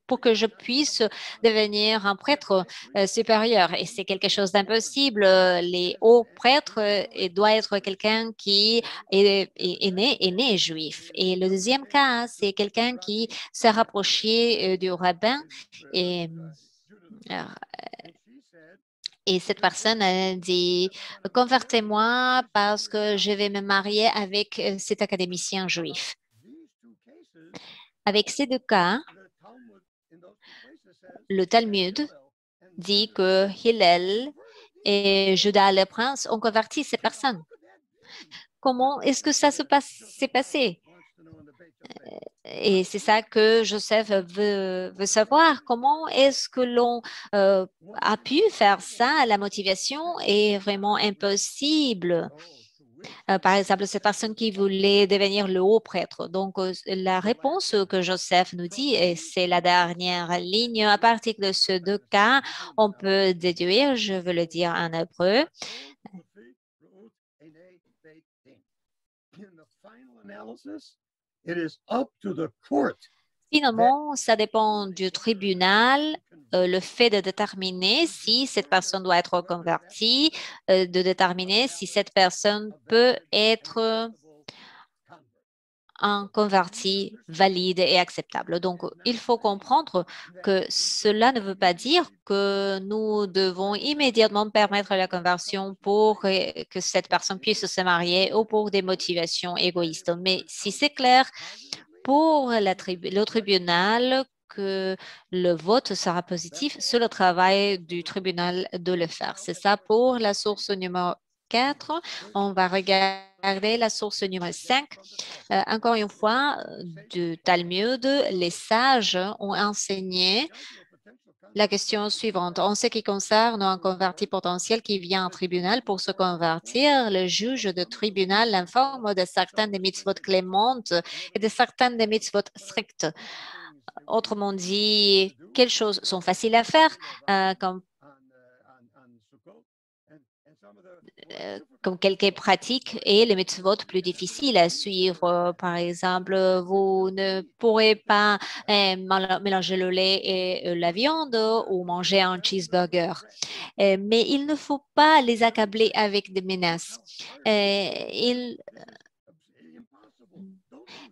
pour que je puisse devenir un prêtre supérieur. Et c'est quelque chose d'impossible. Les hauts prêtres doit être quelqu'un qui est né juif. Et le deuxième cas, c'est quelqu'un qui s'est rapproché du rabbin et cette personne a dit, convertez-moi parce que je vais me marier avec cet académicien juif. Avec ces 2 cas, le Talmud dit que Hillel et Judas le prince ont converti ces personnes. Comment est-ce que ça s'est passé? Et c'est ça que Joseph veut savoir. Comment est-ce que l'on a pu faire ça? La motivation est vraiment impossible. Par exemple, cette personne qui voulait devenir le haut prêtre. Donc, la réponse que Joseph nous dit, et c'est la dernière ligne, à partir de ces 2 cas, on peut déduire, je veux le dire en hébreu, finalement, ça dépend du tribunal, le fait de déterminer si cette personne doit être convertie, de déterminer si cette personne peut être un converti valide et acceptable. Donc, il faut comprendre que cela ne veut pas dire que nous devons immédiatement permettre la conversion pour que cette personne puisse se marier ou pour des motivations égoïstes. Mais si c'est clair, pour le tribunal, que le vote sera positif, c'est le travail du tribunal de le faire. C'est ça pour la source numéro 4. On va regarder la source numéro 5. Encore une fois, du Talmud, les sages ont enseigné la question suivante. En ce qui concerne un converti potentiel qui vient en tribunal pour se convertir, le juge de tribunal l'informe de certaines des mitzvot clémentes et de certaines des mitzvot strictes. Autrement dit, quelles choses sont faciles à faire, comme quelques pratiques et les mitzvot plus difficiles à suivre. Par exemple, vous ne pourrez pas mélanger le lait et la viande ou manger un cheeseburger. Mais il ne faut pas les accabler avec des menaces.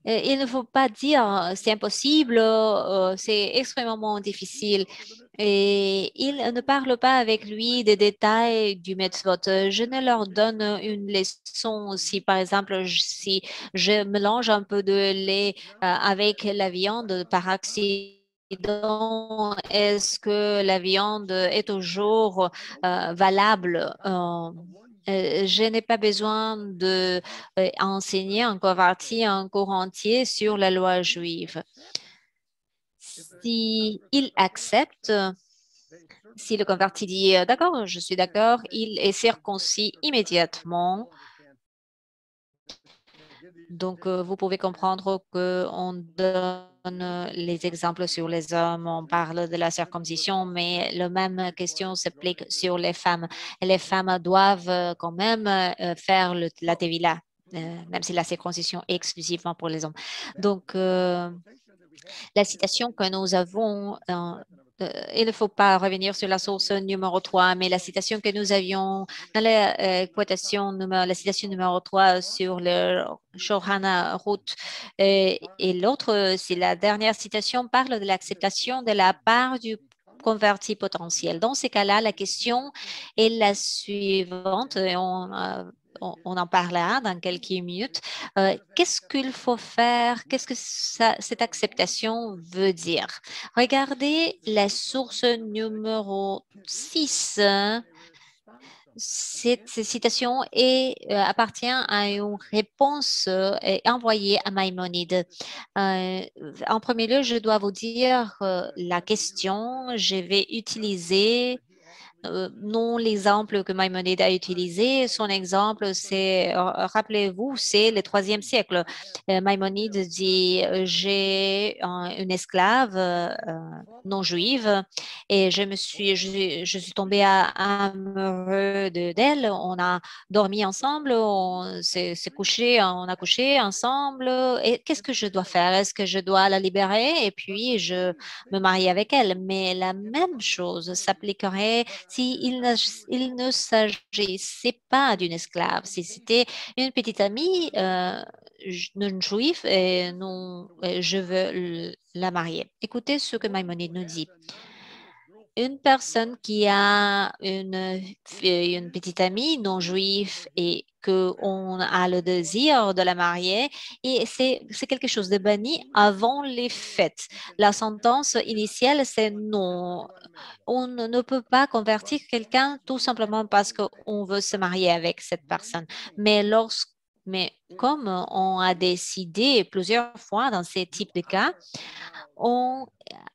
Il ne faut pas dire c'est impossible, c'est extrêmement difficile. Et il ne parle pas avec lui des détails du mitzvot. Je ne leur donne une leçon si, par exemple, si je mélange un peu de lait avec la viande par accident. Est-ce que la viande est toujours valable? Je n'ai pas besoin de enseigner un converti, un cours entier sur la loi juive. S'il accepte Si le converti dit d'accord, je suis d'accord, il est circoncis immédiatement. Donc, vous pouvez comprendre qu'on donne les exemples sur les hommes, on parle de la circoncision, mais la même question s'applique sur les femmes. Les femmes doivent quand même faire la tevila, même si la circoncision est exclusivement pour les hommes. Donc, la citation que nous avons, il ne faut pas revenir sur la source numéro 3, mais la citation que nous avions dans la quotation, la citation numéro 3 sur le Shorhana Route. Et l'autre, c'est la dernière citation, parle de l'acceptation de la part du converti potentiel. Dans ces cas-là, la question est la suivante. On en parlera dans quelques minutes. Qu'est-ce qu'il faut faire? Qu'est-ce que cette acceptation veut dire? Regardez la source numéro 6. Cette citation appartient à une réponse envoyée à Maïmonide. En premier lieu, je dois vous dire la question. Je vais utiliser non l'exemple que Maïmonide a utilisé. Son exemple, c'est, rappelez-vous, c'est le IIIe siècle. Maïmonide dit, j'ai une esclave non juive et je suis tombée amoureux d'elle. On a dormi ensemble, on s'est couché, on a couché ensemble. Et qu'est-ce que je dois faire? Est-ce que je dois la libérer et puis je me marier avec elle? Mais la même chose s'appliquerait s'il il ne s'agissait pas d'une esclave, si c'était une petite amie non juive et non, je veux la marier. Écoutez ce que Maïmonide nous dit. Une personne qui a une petite amie non juive et qu'on a le désir de la marier, et c'est quelque chose de banni avant les fêtes. La sentence initiale, c'est non. On ne peut pas convertir quelqu'un tout simplement parce qu'on veut se marier avec cette personne. Mais comme on a décidé plusieurs fois dans ces types de cas, on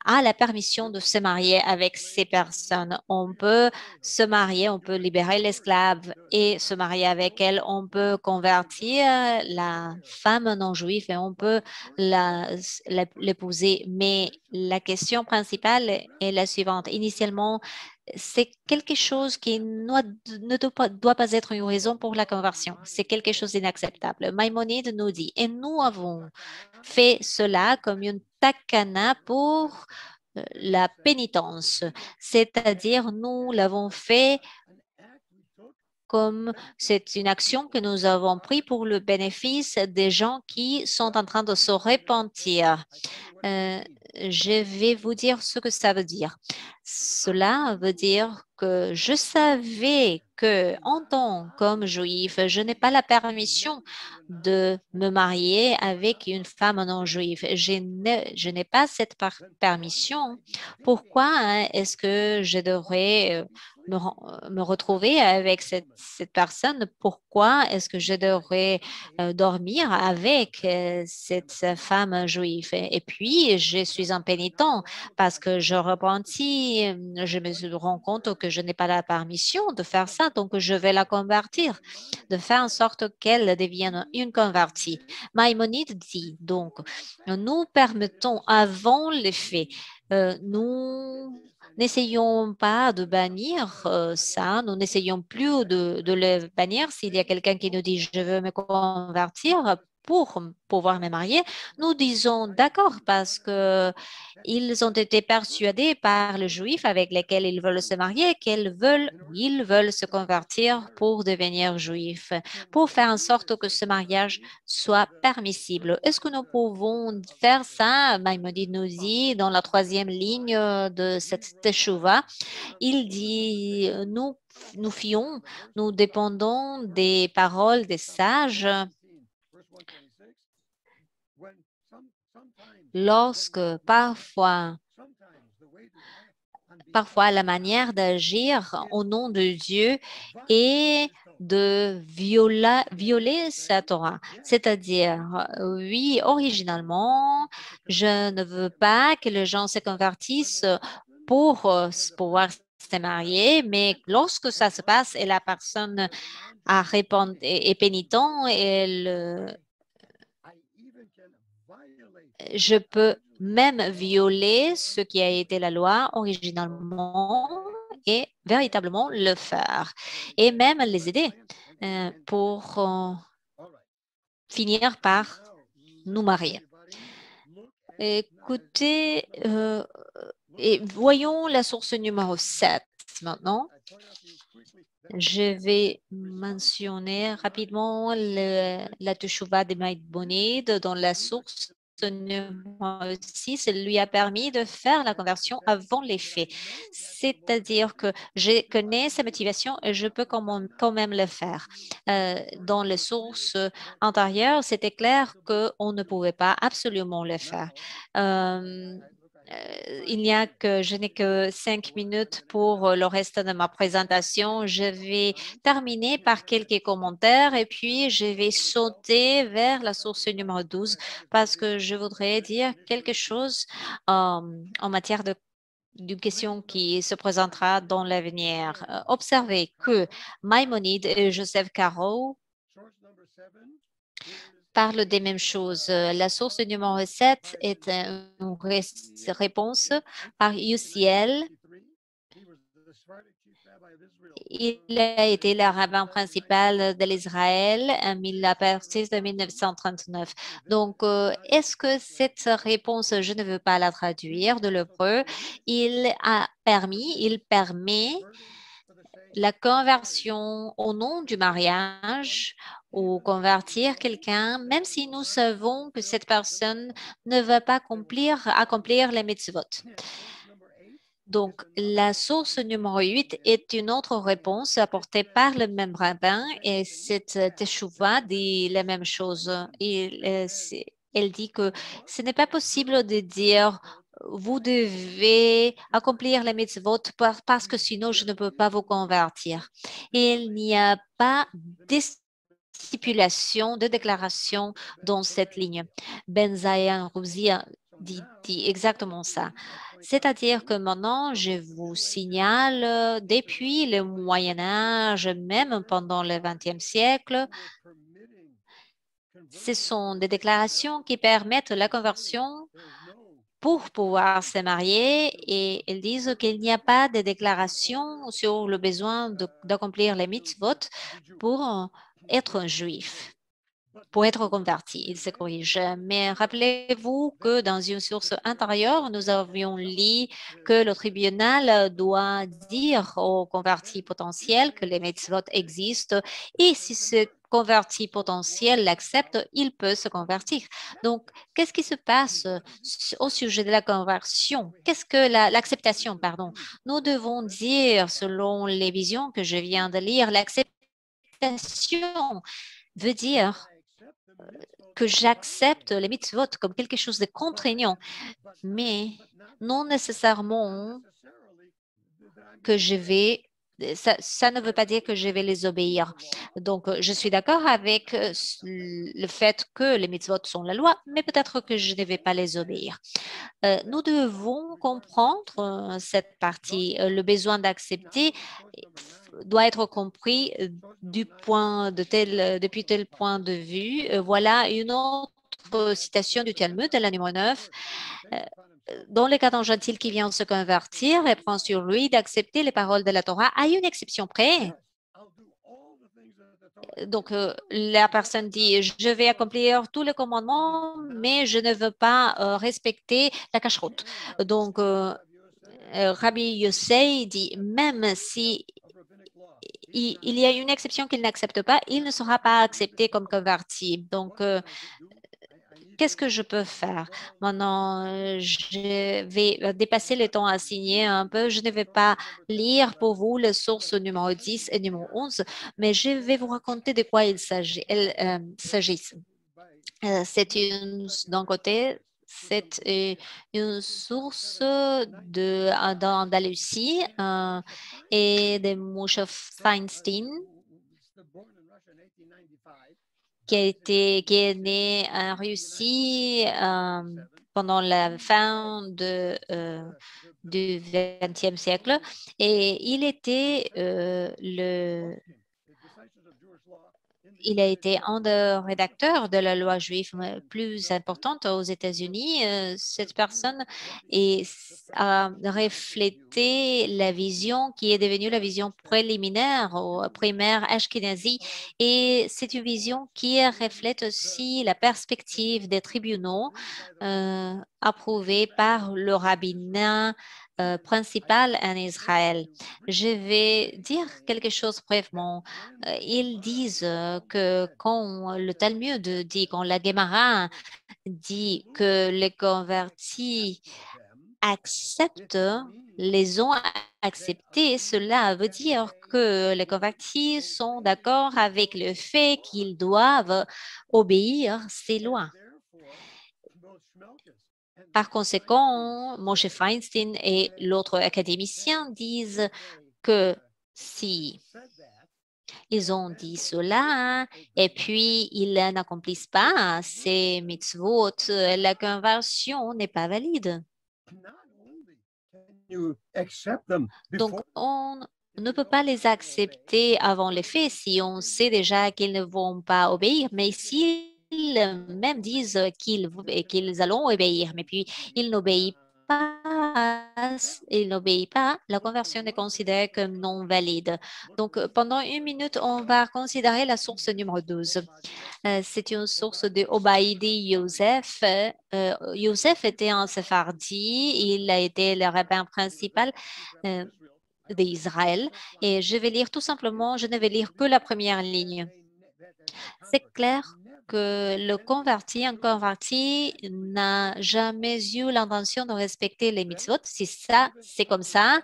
a la permission de se marier avec ces personnes. On peut se marier, on peut libérer l'esclave et se marier avec elle. On peut convertir la femme non juive et on peut l'épouser. Mais la question principale est la suivante. Initialement, c'est quelque chose qui ne doit pas être une raison pour la conversion. C'est quelque chose d'inacceptable. Maïmonide nous dit, et nous avons fait cela comme une takana pour la pénitence, c'est-à-dire nous l'avons fait comme c'est une action que nous avons prise pour le bénéfice des gens qui sont en train de se repentir. Je vais vous dire ce que ça veut dire. Cela veut dire que je savais que, en tant qu'homme juif, je n'ai pas la permission de me marier avec une femme non juive. Je n'ai pas cette permission. Pourquoi est-ce que je devrais me retrouver avec cette personne? Pourquoi est-ce que je devrais dormir avec cette femme juive? Et puis, je suis un pénitent parce que je repentis, je me rends compte que je n'ai pas la permission de faire ça, donc je vais la convertir, de faire en sorte qu'elle devienne une convertie. Maïmonide dit donc, nous permettons avant les faits, nous n'essayons pas de bannir ça, nous n'essayons plus de le bannir. S'il y a quelqu'un qui nous dit je veux me convertir pour pouvoir me marier, nous disons d'accord parce que ils ont été persuadés par le juif avec lequel ils veulent se marier ils veulent se convertir pour devenir juifs, pour faire en sorte que ce mariage soit permissible. Est-ce que nous pouvons faire ça? Maïmonide nous dit dans la troisième ligne de cette teshuva, il dit, nous fions, nous dépendons des paroles des sages lorsque parfois la manière d'agir au nom de Dieu est de violer sa Torah. C'est-à-dire, oui, originalement, je ne veux pas que les gens se convertissent pour pouvoir s'est mariée, mais lorsque ça se passe et la personne est pénitent, je peux même violer ce qui a été la loi originalement et véritablement le faire et même les aider pour finir par nous marier. Écoutez, et voyons la source numéro 7 maintenant. Je vais mentionner rapidement la Teshuvah de Maïmonide dans la source numéro 6. Elle lui a permis de faire la conversion avant les faits. C'est-à-dire que je connais sa motivation et je peux quand même le faire. Dans les sources antérieures, c'était clair qu'on ne pouvait pas absolument le faire. Je n'ai que 5 minutes pour le reste de ma présentation. Je vais terminer par quelques commentaires et puis je vais sauter vers la source numéro 12 parce que je voudrais dire quelque chose en matière d'une question qui se présentera dans l'avenir. Observez que Maïmonide et Joseph Caro parle des mêmes choses. La source numéro 7 est une réponse par UCL. Il a été le rabbin principal de l'Israël à partir de 1939. Donc, est-ce que cette réponse, je ne veux pas la traduire de l'hébreu, il permet la conversion au nom du mariage ou convertir quelqu'un, même si nous savons que cette personne ne va pas accomplir les mitzvot. Donc, la source numéro 8 est une autre réponse apportée par le même rabbin et cette teshuva dit la même chose. Elle dit que ce n'est pas possible de dire vous devez accomplir les mitzvot parce que sinon je ne peux pas vous convertir. Il n'y a pas de stipulation, de déclaration dans cette ligne. Ben Zayan Rouzi dit exactement ça. C'est-à-dire que maintenant, je vous signale, depuis le Moyen Âge, même pendant le XXe siècle, ce sont des déclarations qui permettent la conversion pour pouvoir se marier et elles disent qu'il n'y a pas de déclaration sur le besoin d'accomplir les mitzvot pour être un juif. Pour être converti, il se corrige. Mais rappelez-vous que dans une source intérieure, nous avions lu que le tribunal doit dire aux convertis potentiels que les mitzvot existent et si ce converti potentiel l'accepte, il peut se convertir. Donc, qu'est-ce qui se passe au sujet de la conversion? Qu'est-ce que l'acceptation, pardon? Nous devons dire, selon les visions que je viens de lire, l'acceptation veut dire que j'accepte les mitzvot comme quelque chose de contraignant, mais non nécessairement que je vais, ça ne veut pas dire que je vais les obéir. Donc, je suis d'accord avec le fait que les mitzvot sont la loi, mais peut-être que je ne vais pas les obéir. Nous devons comprendre cette partie. Le besoin d'accepter doit être compris depuis tel point de vue. Voilà une autre citation du Talmud, la numéro 9. Dans le cas d'un gentil qui vient de se convertir et prend sur lui d'accepter les paroles de la Torah, à une exception près. Donc, la personne dit, je vais accomplir tous les commandements, mais je ne veux pas respecter la cacheroute. Donc, Rabbi Yossei dit, même si il y a une exception qu'il n'accepte pas, il ne sera pas accepté comme converti. Donc, qu'est-ce que je peux faire? Maintenant, je vais dépasser le temps assigné un peu. Je ne vais pas lire pour vous les sources numéro 10 et numéro 11, mais je vais vous raconter de quoi il s'agit. D'un côté, c'est une source d'Andalousie et de Moshe Feinstein qui est né en Russie pendant la fin du XXe siècle. Et il a été un des rédacteurs de la loi juive plus importante aux États-Unis. Cette personne a reflété la vision qui est devenue la vision préliminaire ou primaire ashkénazi. Et c'est une vision qui reflète aussi la perspective des tribunaux approuvés par le rabbinat principal en Israël. Je vais dire quelque chose brièvement. Ils disent que quand le Talmud dit, quand la Gemara dit que les convertis acceptent, les ont acceptés, cela veut dire que les convertis sont d'accord avec le fait qu'ils doivent obéir ces lois. Par conséquent, Moshe Feinstein et l'autre académicien disent que si ils ont dit cela et puis ils n'accomplissent pas ces mitzvot, la conversion n'est pas valide. Donc, on ne peut pas les accepter avant les faits si on sait déjà qu'ils ne vont pas obéir, mais s'ils même disent qu'ils allont obéir, mais puis ils n'obéissent pas, la conversion est considérée comme non valide. Donc, pendant une minute, on va considérer la source numéro 12. C'est une source de Obaïdi Yosef. Yosef était un Sephardi. Il a été le rabbin principal d'Israël. Et je vais lire tout simplement, je ne vais lire que la première ligne. C'est clair que un converti n'a jamais eu l'intention de respecter les mitzvot. Si ça, c'est comme ça.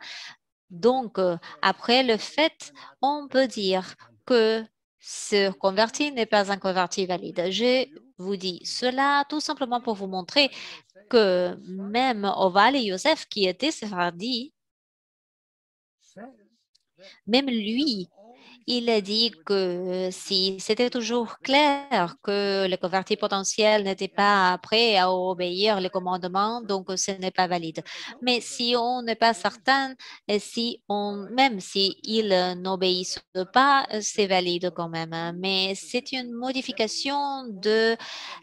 Donc, après le fait, on peut dire que ce converti n'est pas un converti valide. Je vous dis cela tout simplement pour vous montrer que même Oval et Yosef, qui étaient séfardi, même lui, il a dit que si c'était toujours clair que le converti potentiel n'était pas prêt à obéir les commandements, donc ce n'est pas valide. Mais si on n'est pas certain, et même si il n'obéissent pas, c'est valide quand même. Mais c'est une modification de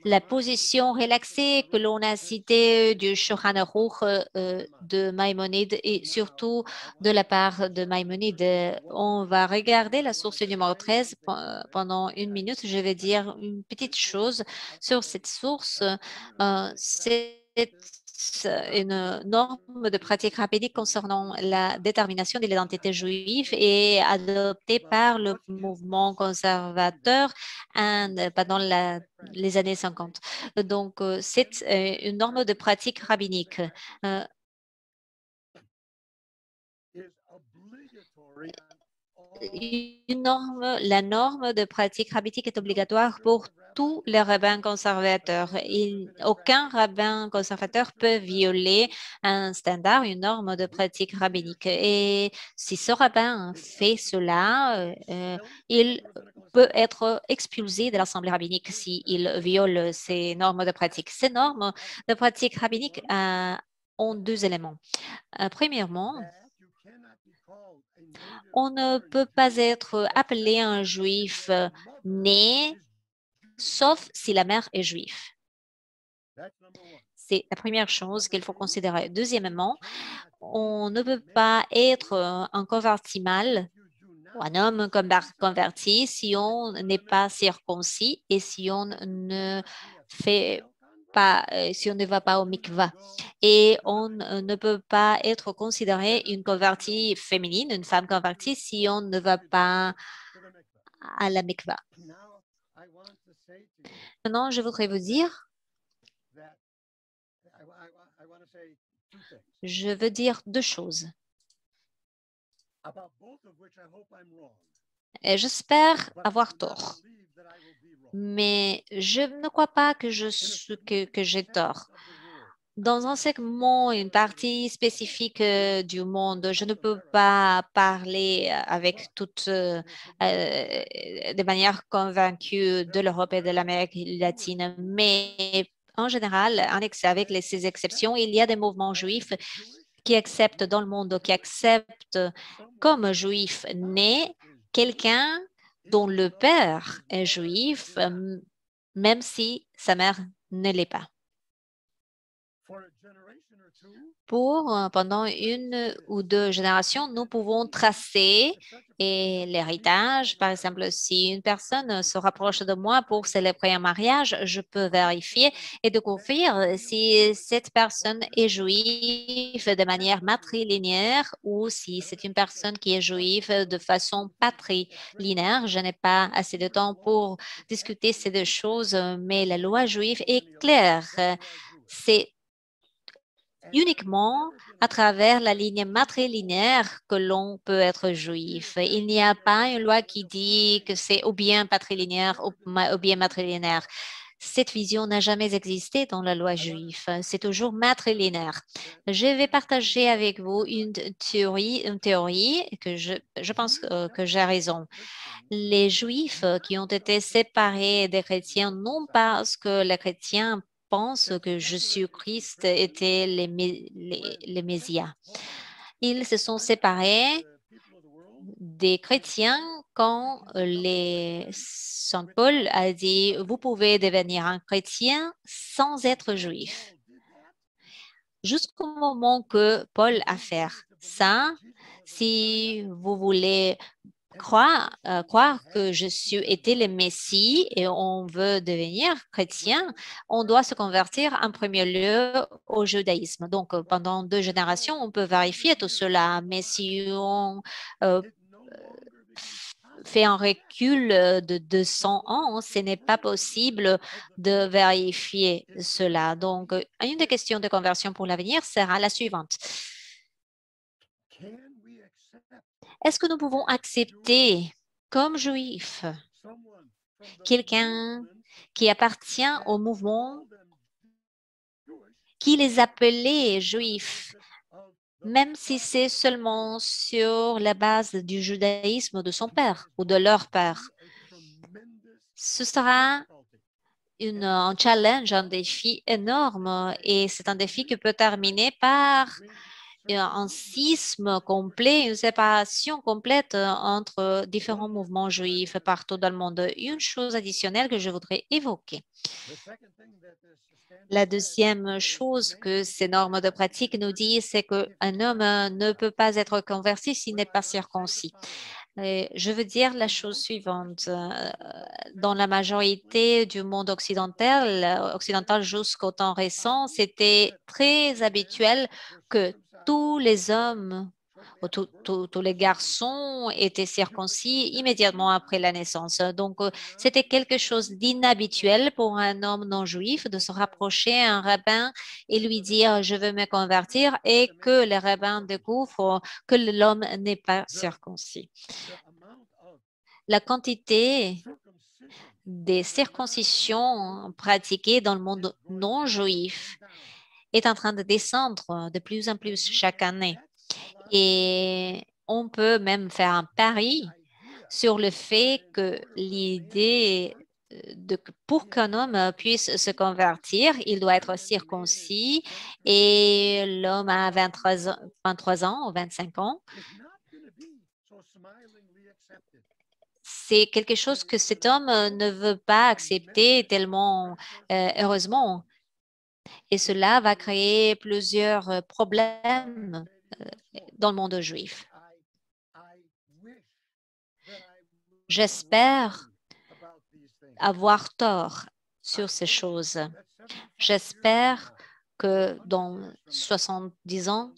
la position relaxée que l'on a citée du Shulchan Aruch de Maïmonide et surtout de la part de Maïmonide. On va regarder la source numéro 13 pendant une minute. Je vais dire une petite chose sur cette source. C'est une norme de pratique rabbinique concernant la détermination de l'identité juive et adoptée par le mouvement conservateur pendant les années 50. Donc, c'est une norme de pratique rabbinique. La norme de pratique rabbinique est obligatoire pour tous les rabbins conservateurs. Aucun rabbin conservateur peut violer un standard, une norme de pratique rabbinique. Et si ce rabbin fait cela, il peut être expulsé de l'Assemblée rabbinique s'il viole ces normes de pratique. Ces normes de pratique rabbinique ont deux éléments. Premièrement, on ne peut pas être appelé un juif né, sauf si la mère est juive. C'est la première chose qu'il faut considérer. Deuxièmement, on ne peut pas être un converti mâle ou un homme converti si on n'est pas circoncis et si on ne fait pas, si on ne va pas au mikvah. Et on ne peut pas être considéré une convertie féminine, une femme convertie, si on ne va pas à la mikvah. Maintenant, je voudrais vous dire, je veux dire deux choses. Et j'espère avoir tort, mais je ne crois pas que j'ai tort. Dans un segment, une partie spécifique du monde, je ne peux pas parler avec de manière convaincue de l'Europe et de l'Amérique latine, mais en général, avec ces exceptions, il y a des mouvements juifs qui acceptent dans le monde, qui acceptent comme juif né quelqu'un dont le père est juif, même si sa mère ne l'est pas. Pendant une ou deux générations, nous pouvons tracer l'héritage. Par exemple, si une personne se rapproche de moi pour célébrer un mariage, je peux vérifier et découvrir si cette personne est juive de manière matrilinéaire ou si c'est une personne qui est juive de façon patrilinéaire. Je n'ai pas assez de temps pour discuter ces deux choses, mais la loi juive est claire. C'est uniquement à travers la ligne matrilinéaire que l'on peut être juif. Il n'y a pas une loi qui dit que c'est ou bien patrilinéaire ou bien matrilinéaire. Cette vision n'a jamais existé dans la loi juive. C'est toujours matrilinéaire. Je vais partager avec vous une théorie que je pense que j'ai raison. Les Juifs qui ont été séparés des chrétiens, non parce que les chrétiens pensent que Jésus-Christ était les Messias. Ils se sont séparés des chrétiens quand Saint Paul a dit, vous pouvez devenir un chrétien sans être juif. Jusqu'au moment que Paul a fait ça, si vous voulez croire que Jésus était le Messie et on veut devenir chrétien, on doit se convertir en premier lieu au judaïsme. Donc, pendant 2 générations, on peut vérifier tout cela, mais si on fait un recul de 200 ans, ce n'est pas possible de vérifier cela. Donc, une des questions de conversion pour l'avenir sera la suivante. Est-ce que nous pouvons accepter comme juifs quelqu'un qui appartient au mouvement qui les appelait juifs, même si c'est seulement sur la base du judaïsme de son père ou de leur père? Ce sera un challenge, un défi énorme et c'est un défi qui peut terminer par un schisme complet, une séparation complète entre différents mouvements juifs partout dans le monde. Une chose additionnelle que je voudrais évoquer. La deuxième chose que ces normes de pratique nous disent, c'est qu'un homme ne peut pas être converti s'il n'est pas circoncis. Je veux dire la chose suivante. Dans la majorité du monde occidental jusqu'au temps récent, c'était très habituel que tous les hommes ou tous les garçons étaient circoncis immédiatement après la naissance. Donc, c'était quelque chose d'inhabituel pour un homme non juif de se rapprocher à un rabbin et lui dire, je veux me convertir et que le rabbin découvre que l'homme n'est pas circoncis. La quantité des circoncisions pratiquées dans le monde non juif est en train de descendre de plus en plus chaque année. Et on peut même faire un pari sur le fait que l'idée pour qu'un homme puisse se convertir, il doit être circoncis et l'homme a 23 ans ou 25 ans. C'est quelque chose que cet homme ne veut pas accepter tellement heureusement. Et cela va créer plusieurs problèmes dans le monde juif. J'espère avoir tort sur ces choses. J'espère que dans 70 ans,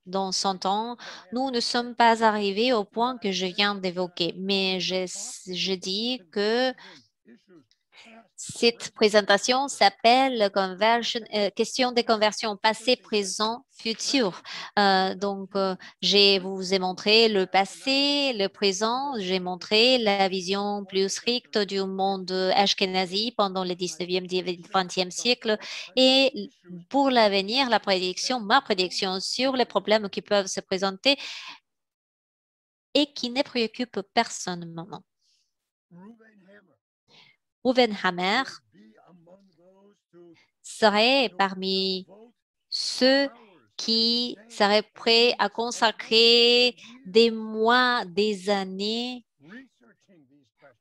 dans 100 ans, nous ne sommes pas arrivés au point que je viens d'évoquer. Mais je dis que cette présentation s'appelle question de conversion passé, présent, futur. Je vous ai montré le passé, le présent, j'ai montré la vision plus stricte du monde ashkénazi pendant le 19e, 20e siècle et pour l'avenir, ma prédiction sur les problèmes qui peuvent se présenter et qui ne préoccupent personne maintenant. Reuven Hammer serait parmi ceux qui seraient prêts à consacrer des mois, des années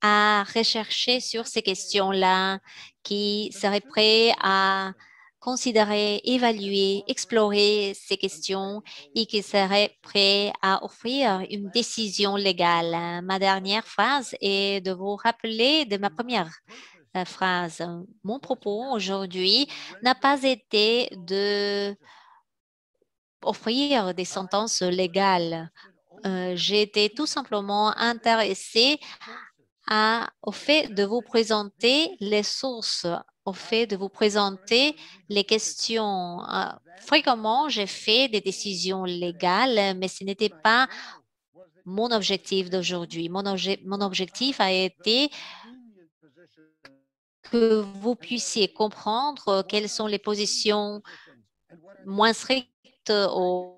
à rechercher sur ces questions-là, qui seraient prêts à considérer, évaluer, explorer ces questions et qui seraient prêts à offrir une décision légale. Ma dernière phrase est de vous rappeler de ma première phrase. Mon propos aujourd'hui n'a pas été de offrir des sentences légales. J'ai été tout simplement intéressée au fait de vous présenter les sources, au fait de vous présenter les questions. Fréquemment, j'ai fait des décisions légales, mais ce n'était pas mon objectif d'aujourd'hui. Mon objectif a été que vous puissiez comprendre quelles sont les positions moins strictes ou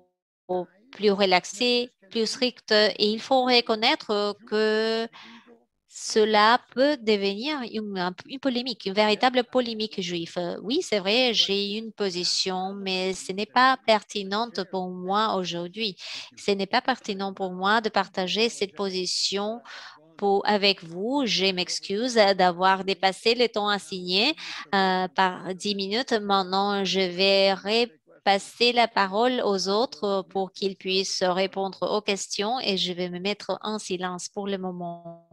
plus relaxées, plus strictes. Et il faut reconnaître que cela peut devenir une polémique, une véritable polémique juive. Oui, c'est vrai, j'ai une position, mais ce n'est pas pertinente pour moi aujourd'hui. Ce n'est pas pertinent pour moi de partager cette position avec vous. Je m'excuse d'avoir dépassé le temps assigné par 10 minutes. Maintenant, je vais passer la parole aux autres pour qu'ils puissent répondre aux questions et je vais me mettre en silence pour le moment.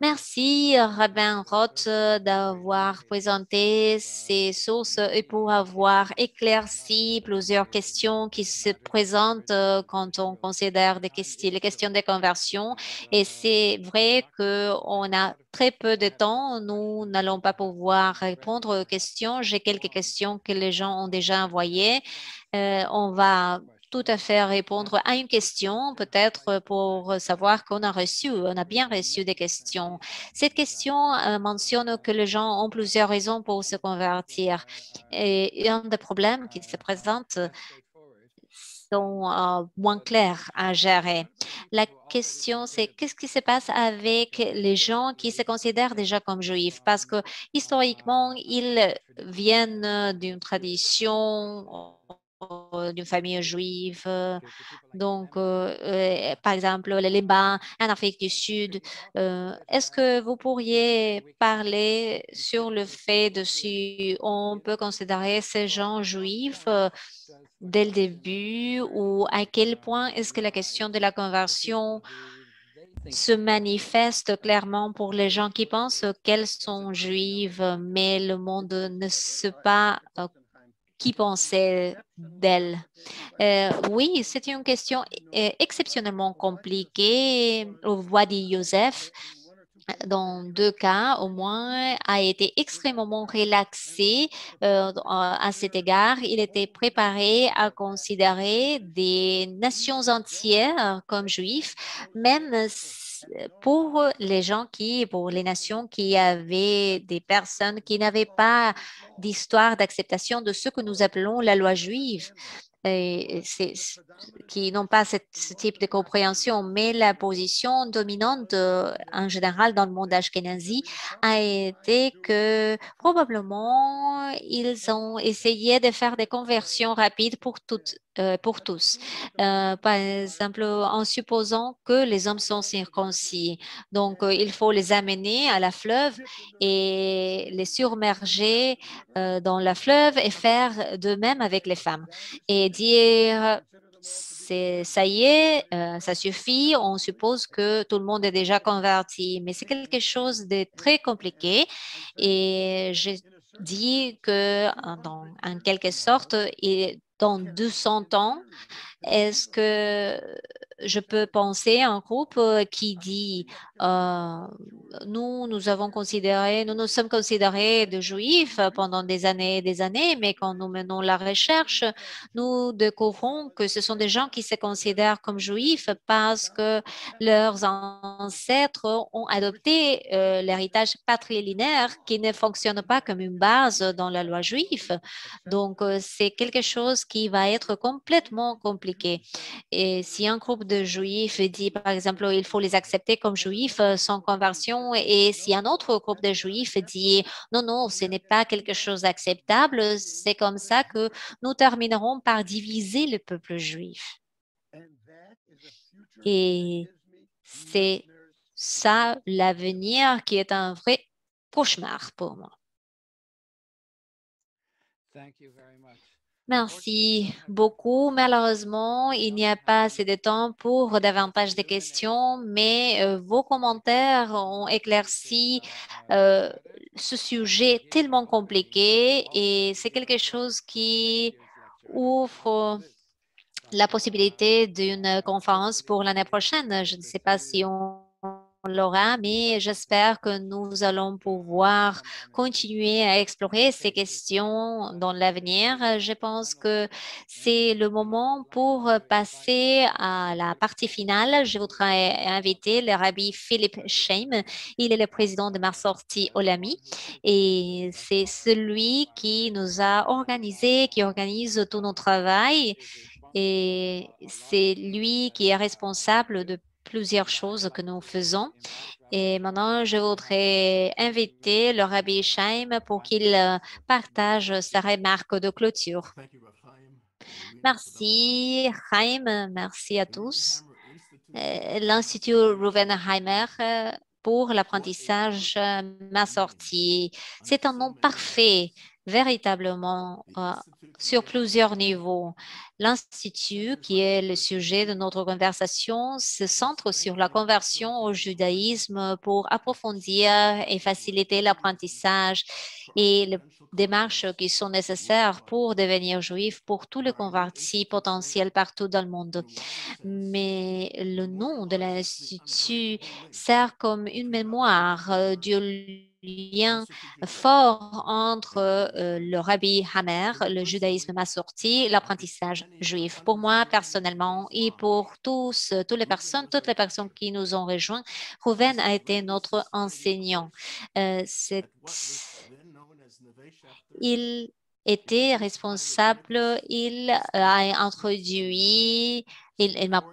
Merci, Rabin Roth, d'avoir présenté ces sources et pour avoir éclairci plusieurs questions qui se présentent quand on considère les questions de conversion. Et c'est vrai qu'on a très peu de temps. Nous n'allons pas pouvoir répondre aux questions. J'ai quelques questions que les gens ont déjà envoyées. On va tout à fait répondre à une question, peut-être pour savoir on a bien reçu des questions. Cette question mentionne que les gens ont plusieurs raisons pour se convertir. Et un des problèmes qui se présentent sont moins clairs à gérer. La question, c'est qu'est-ce qui se passe avec les gens qui se considèrent déjà comme juifs? Parce que historiquement, ils viennent d'une tradition, d'une famille juive. Donc, par exemple, les Liban, en Afrique du Sud. Est-ce que vous pourriez parler sur le fait de si on peut considérer ces gens juifs dès le début ou à quel point est-ce que la question de la conversion se manifeste clairement pour les gens qui pensent qu'elles sont juives, mais le monde ne sait pas qui pensait d'elles. Oui, c'est une question exceptionnellement compliquée. Au Wadi Youssef, dans deux cas au moins, a été extrêmement relaxé à cet égard. Il était préparé à considérer des nations entières comme juifs, même pour les nations qui avaient des personnes qui n'avaient pas d'histoire d'acceptation de ce que nous appelons la loi juive. Qui n'ont pas ce type de compréhension, mais la position dominante en général dans le monde ashkénazi a été que probablement ils ont essayé de faire des conversions rapides pour tous. Par exemple, en supposant que les hommes sont circoncis. Donc, il faut les amener à la fleuve et les surmerger dans la fleuve et faire de même avec les femmes. Et dire, ça y est, ça suffit, on suppose que tout le monde est déjà converti, mais c'est quelque chose de très compliqué et je dis que en quelque sorte, et dans 200 ans, est-ce que je peux penser à un groupe qui dit nous nous nous sommes considérés de juifs pendant des années, mais quand nous menons la recherche, nous découvrons que ce sont des gens qui se considèrent comme juifs parce que leurs ancêtres ont adopté l'héritage patrilinéaire qui ne fonctionne pas comme une base dans la loi juive. Donc, c'est quelque chose qui va être complètement compliqué. Et si un groupe de juifs dit, par exemple, il faut les accepter comme juifs sans conversion, et si un autre groupe de juifs dit, non, non, ce n'est pas quelque chose d'acceptable, c'est comme ça que nous terminerons par diviser le peuple juif. Et c'est ça l'avenir qui est un vrai cauchemar pour moi. Merci beaucoup. Malheureusement, il n'y a pas assez de temps pour davantage de questions, mais vos commentaires ont éclairci ce sujet tellement compliqué et c'est quelque chose qui ouvre la possibilité d'une conférence pour l'année prochaine. Je ne sais pas si on l'aura, mais j'espère que nous allons pouvoir continuer à explorer ces questions dans l'avenir. Je pense que c'est le moment pour passer à la partie finale. Je voudrais inviter le rabbi Philippe Scheim. Il est le président de Massorti Olami et c'est celui qui nous a organisé, qui organise tout notre travail. Et c'est lui qui est responsable de plusieurs choses que nous faisons. Et maintenant, je voudrais inviter le Rabbi Chaim pour qu'il partage sa remarque de clôture. Merci, Chaim. Merci à tous. L'Institut Ruvenheimer pour l'apprentissage m'a sorti. C'est un nom parfait, véritablement, sur plusieurs niveaux. L'Institut, qui est le sujet de notre conversation, se centre sur la conversion au judaïsme pour approfondir et faciliter l'apprentissage et les démarches qui sont nécessaires pour devenir juif pour tous les convertis potentiels partout dans le monde. Mais le nom de l'Institut sert comme une mémoire du lien fort entre le Rabbi Hammer, le judaïsme massorti, l'apprentissage juif. Pour moi, personnellement, et pour toutes les personnes qui nous ont rejoints, Rouven a été notre enseignant. Il était responsable, il a introduit, il m'a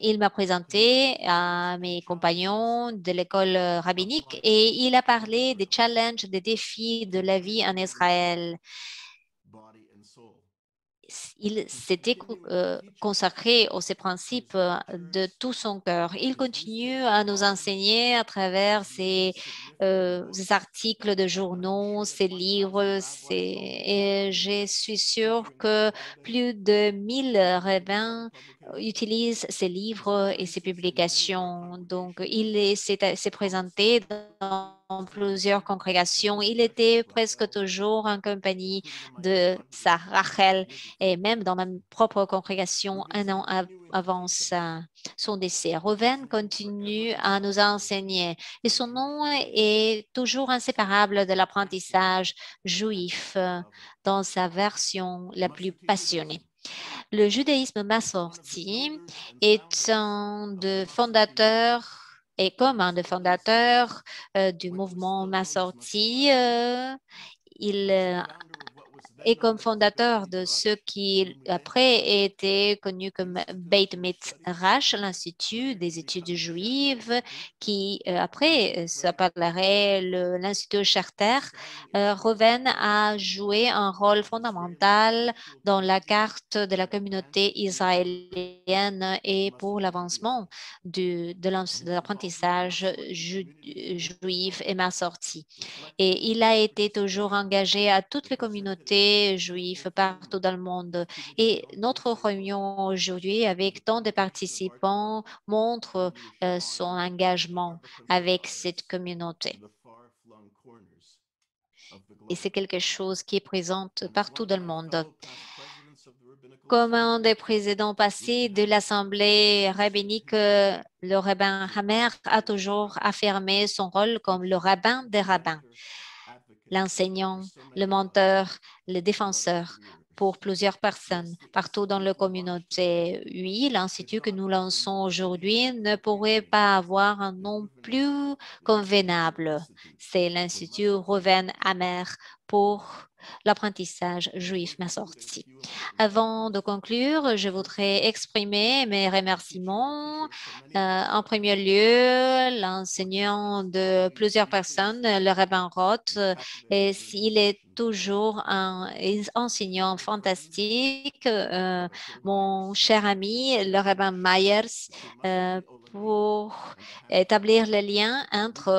il m'a présenté à mes compagnons de l'école rabbinique et il a parlé des challenges, des défis de la vie en Israël. Il s'était consacré aux ces principes de tout son cœur. Il continue à nous enseigner à travers ses articles de journaux, ses livres, et je suis sûre que plus de 1000 rabbins utilisent ses livres et ses publications. Donc, s'est présenté dans plusieurs congrégations. Il était presque toujours en compagnie de sa Rachel et même dans ma propre congrégation un an avant son décès. Rouven continue à nous enseigner et son nom est toujours inséparable de l'apprentissage juif dans sa version la plus passionnée. Le judaïsme massorti est un de fondateurs et comme un des fondateurs du mouvement massorti, il et comme fondateur de ce qui après été connu comme Beit Midrash, l'Institut des études juives, qui après s'appellerait l'Institut Charter, Rouven a joué un rôle fondamental dans la carte de la communauté israélienne et pour l'avancement de l'apprentissage juif et massorti. Et il a été toujours engagé à toutes les communautés juives partout dans le monde. Et notre réunion aujourd'hui, avec tant de participants, montre son engagement avec cette communauté. Et c'est quelque chose qui est présent partout dans le monde. Comme un des présidents passés de l'Assemblée rabbinique, le rabbin Hammer a toujours affirmé son rôle comme le rabbin des rabbins, l'enseignant, le mentor, le défenseur pour plusieurs personnes partout dans la communauté. Oui, l'institut que nous lançons aujourd'hui ne pourrait pas avoir un nom plus convenable. C'est l'Institut Rouven Hammer pour l'apprentissage juif massorti. Avant de conclure, je voudrais exprimer mes remerciements. En premier lieu, l'enseignant de plusieurs personnes, le rabbin Roth, et s'il est toujours un enseignant fantastique, mon cher ami, le rabbin Myers, pour établir le lien entre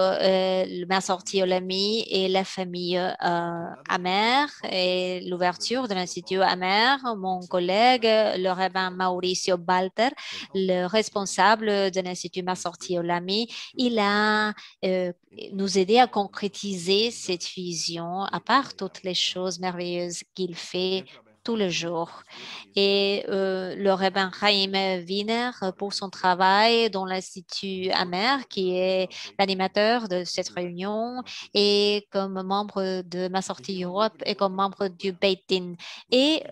ma sortie au Lamy et la famille Amer et l'ouverture de l'Institut Amer. Mon collègue, le rabbin Mauricio Balter, le responsable de l'Institut Ma sortie au Lamy, il a nous aidé à concrétiser cette vision, à part toutes les choses merveilleuses qu'il fait tous les jours. Et le rabbin Chaim Wiener pour son travail dans l'Institut Amer, qui est l'animateur de cette réunion, et comme membre de Ma sortie Europe et comme membre du Beit Din. Et,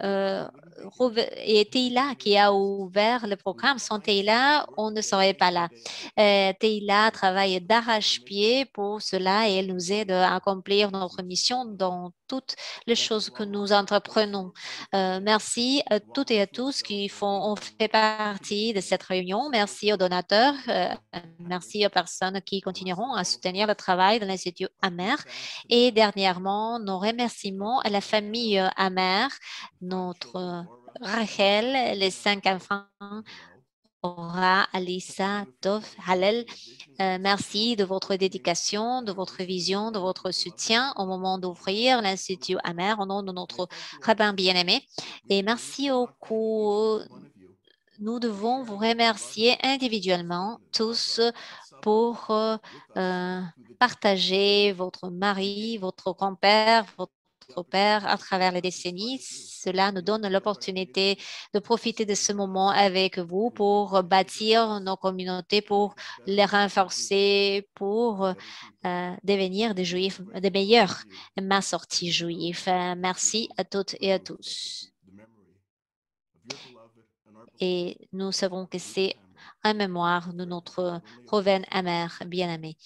Teila qui a ouvert le programme. Sans Teila, on ne serait pas là. Teila travaille d'arrache-pied pour cela et elle nous aide à accomplir notre mission dans toutes les choses que nous entreprenons. Merci à toutes et à tous qui ont fait partie de cette réunion. Merci aux donateurs. Merci aux personnes qui continueront à soutenir le travail de l'Institut Amer. Et dernièrement, nos remerciements à la famille Amer, notre Rachel, les 5 enfants, Aura, Alissa, Tov, Halel. Merci de votre dédication, de votre vision, de votre soutien au moment d'ouvrir l'Institut Amer au nom de notre rabbin bien-aimé. Et merci au coup. Nous devons vous remercier individuellement tous pour partager votre mari, votre grand-père, votre père à travers les décennies. Cela nous donne l'opportunité de profiter de ce moment avec vous pour bâtir nos communautés, pour les renforcer, pour devenir des juifs, des meilleurs ma sortie juifs. Merci à toutes et à tous. Et nous savons que c'est en mémoire de notre Rouven Amer bien-aimé.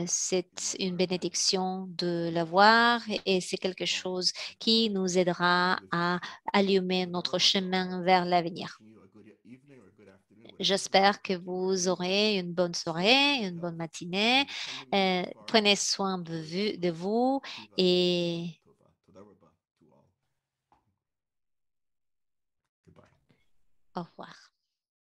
C'est une bénédiction de l'avoir et c'est quelque chose qui nous aidera à allumer notre chemin vers l'avenir. J'espère que vous aurez une bonne soirée, une bonne matinée. Prenez soin de vous et au revoir.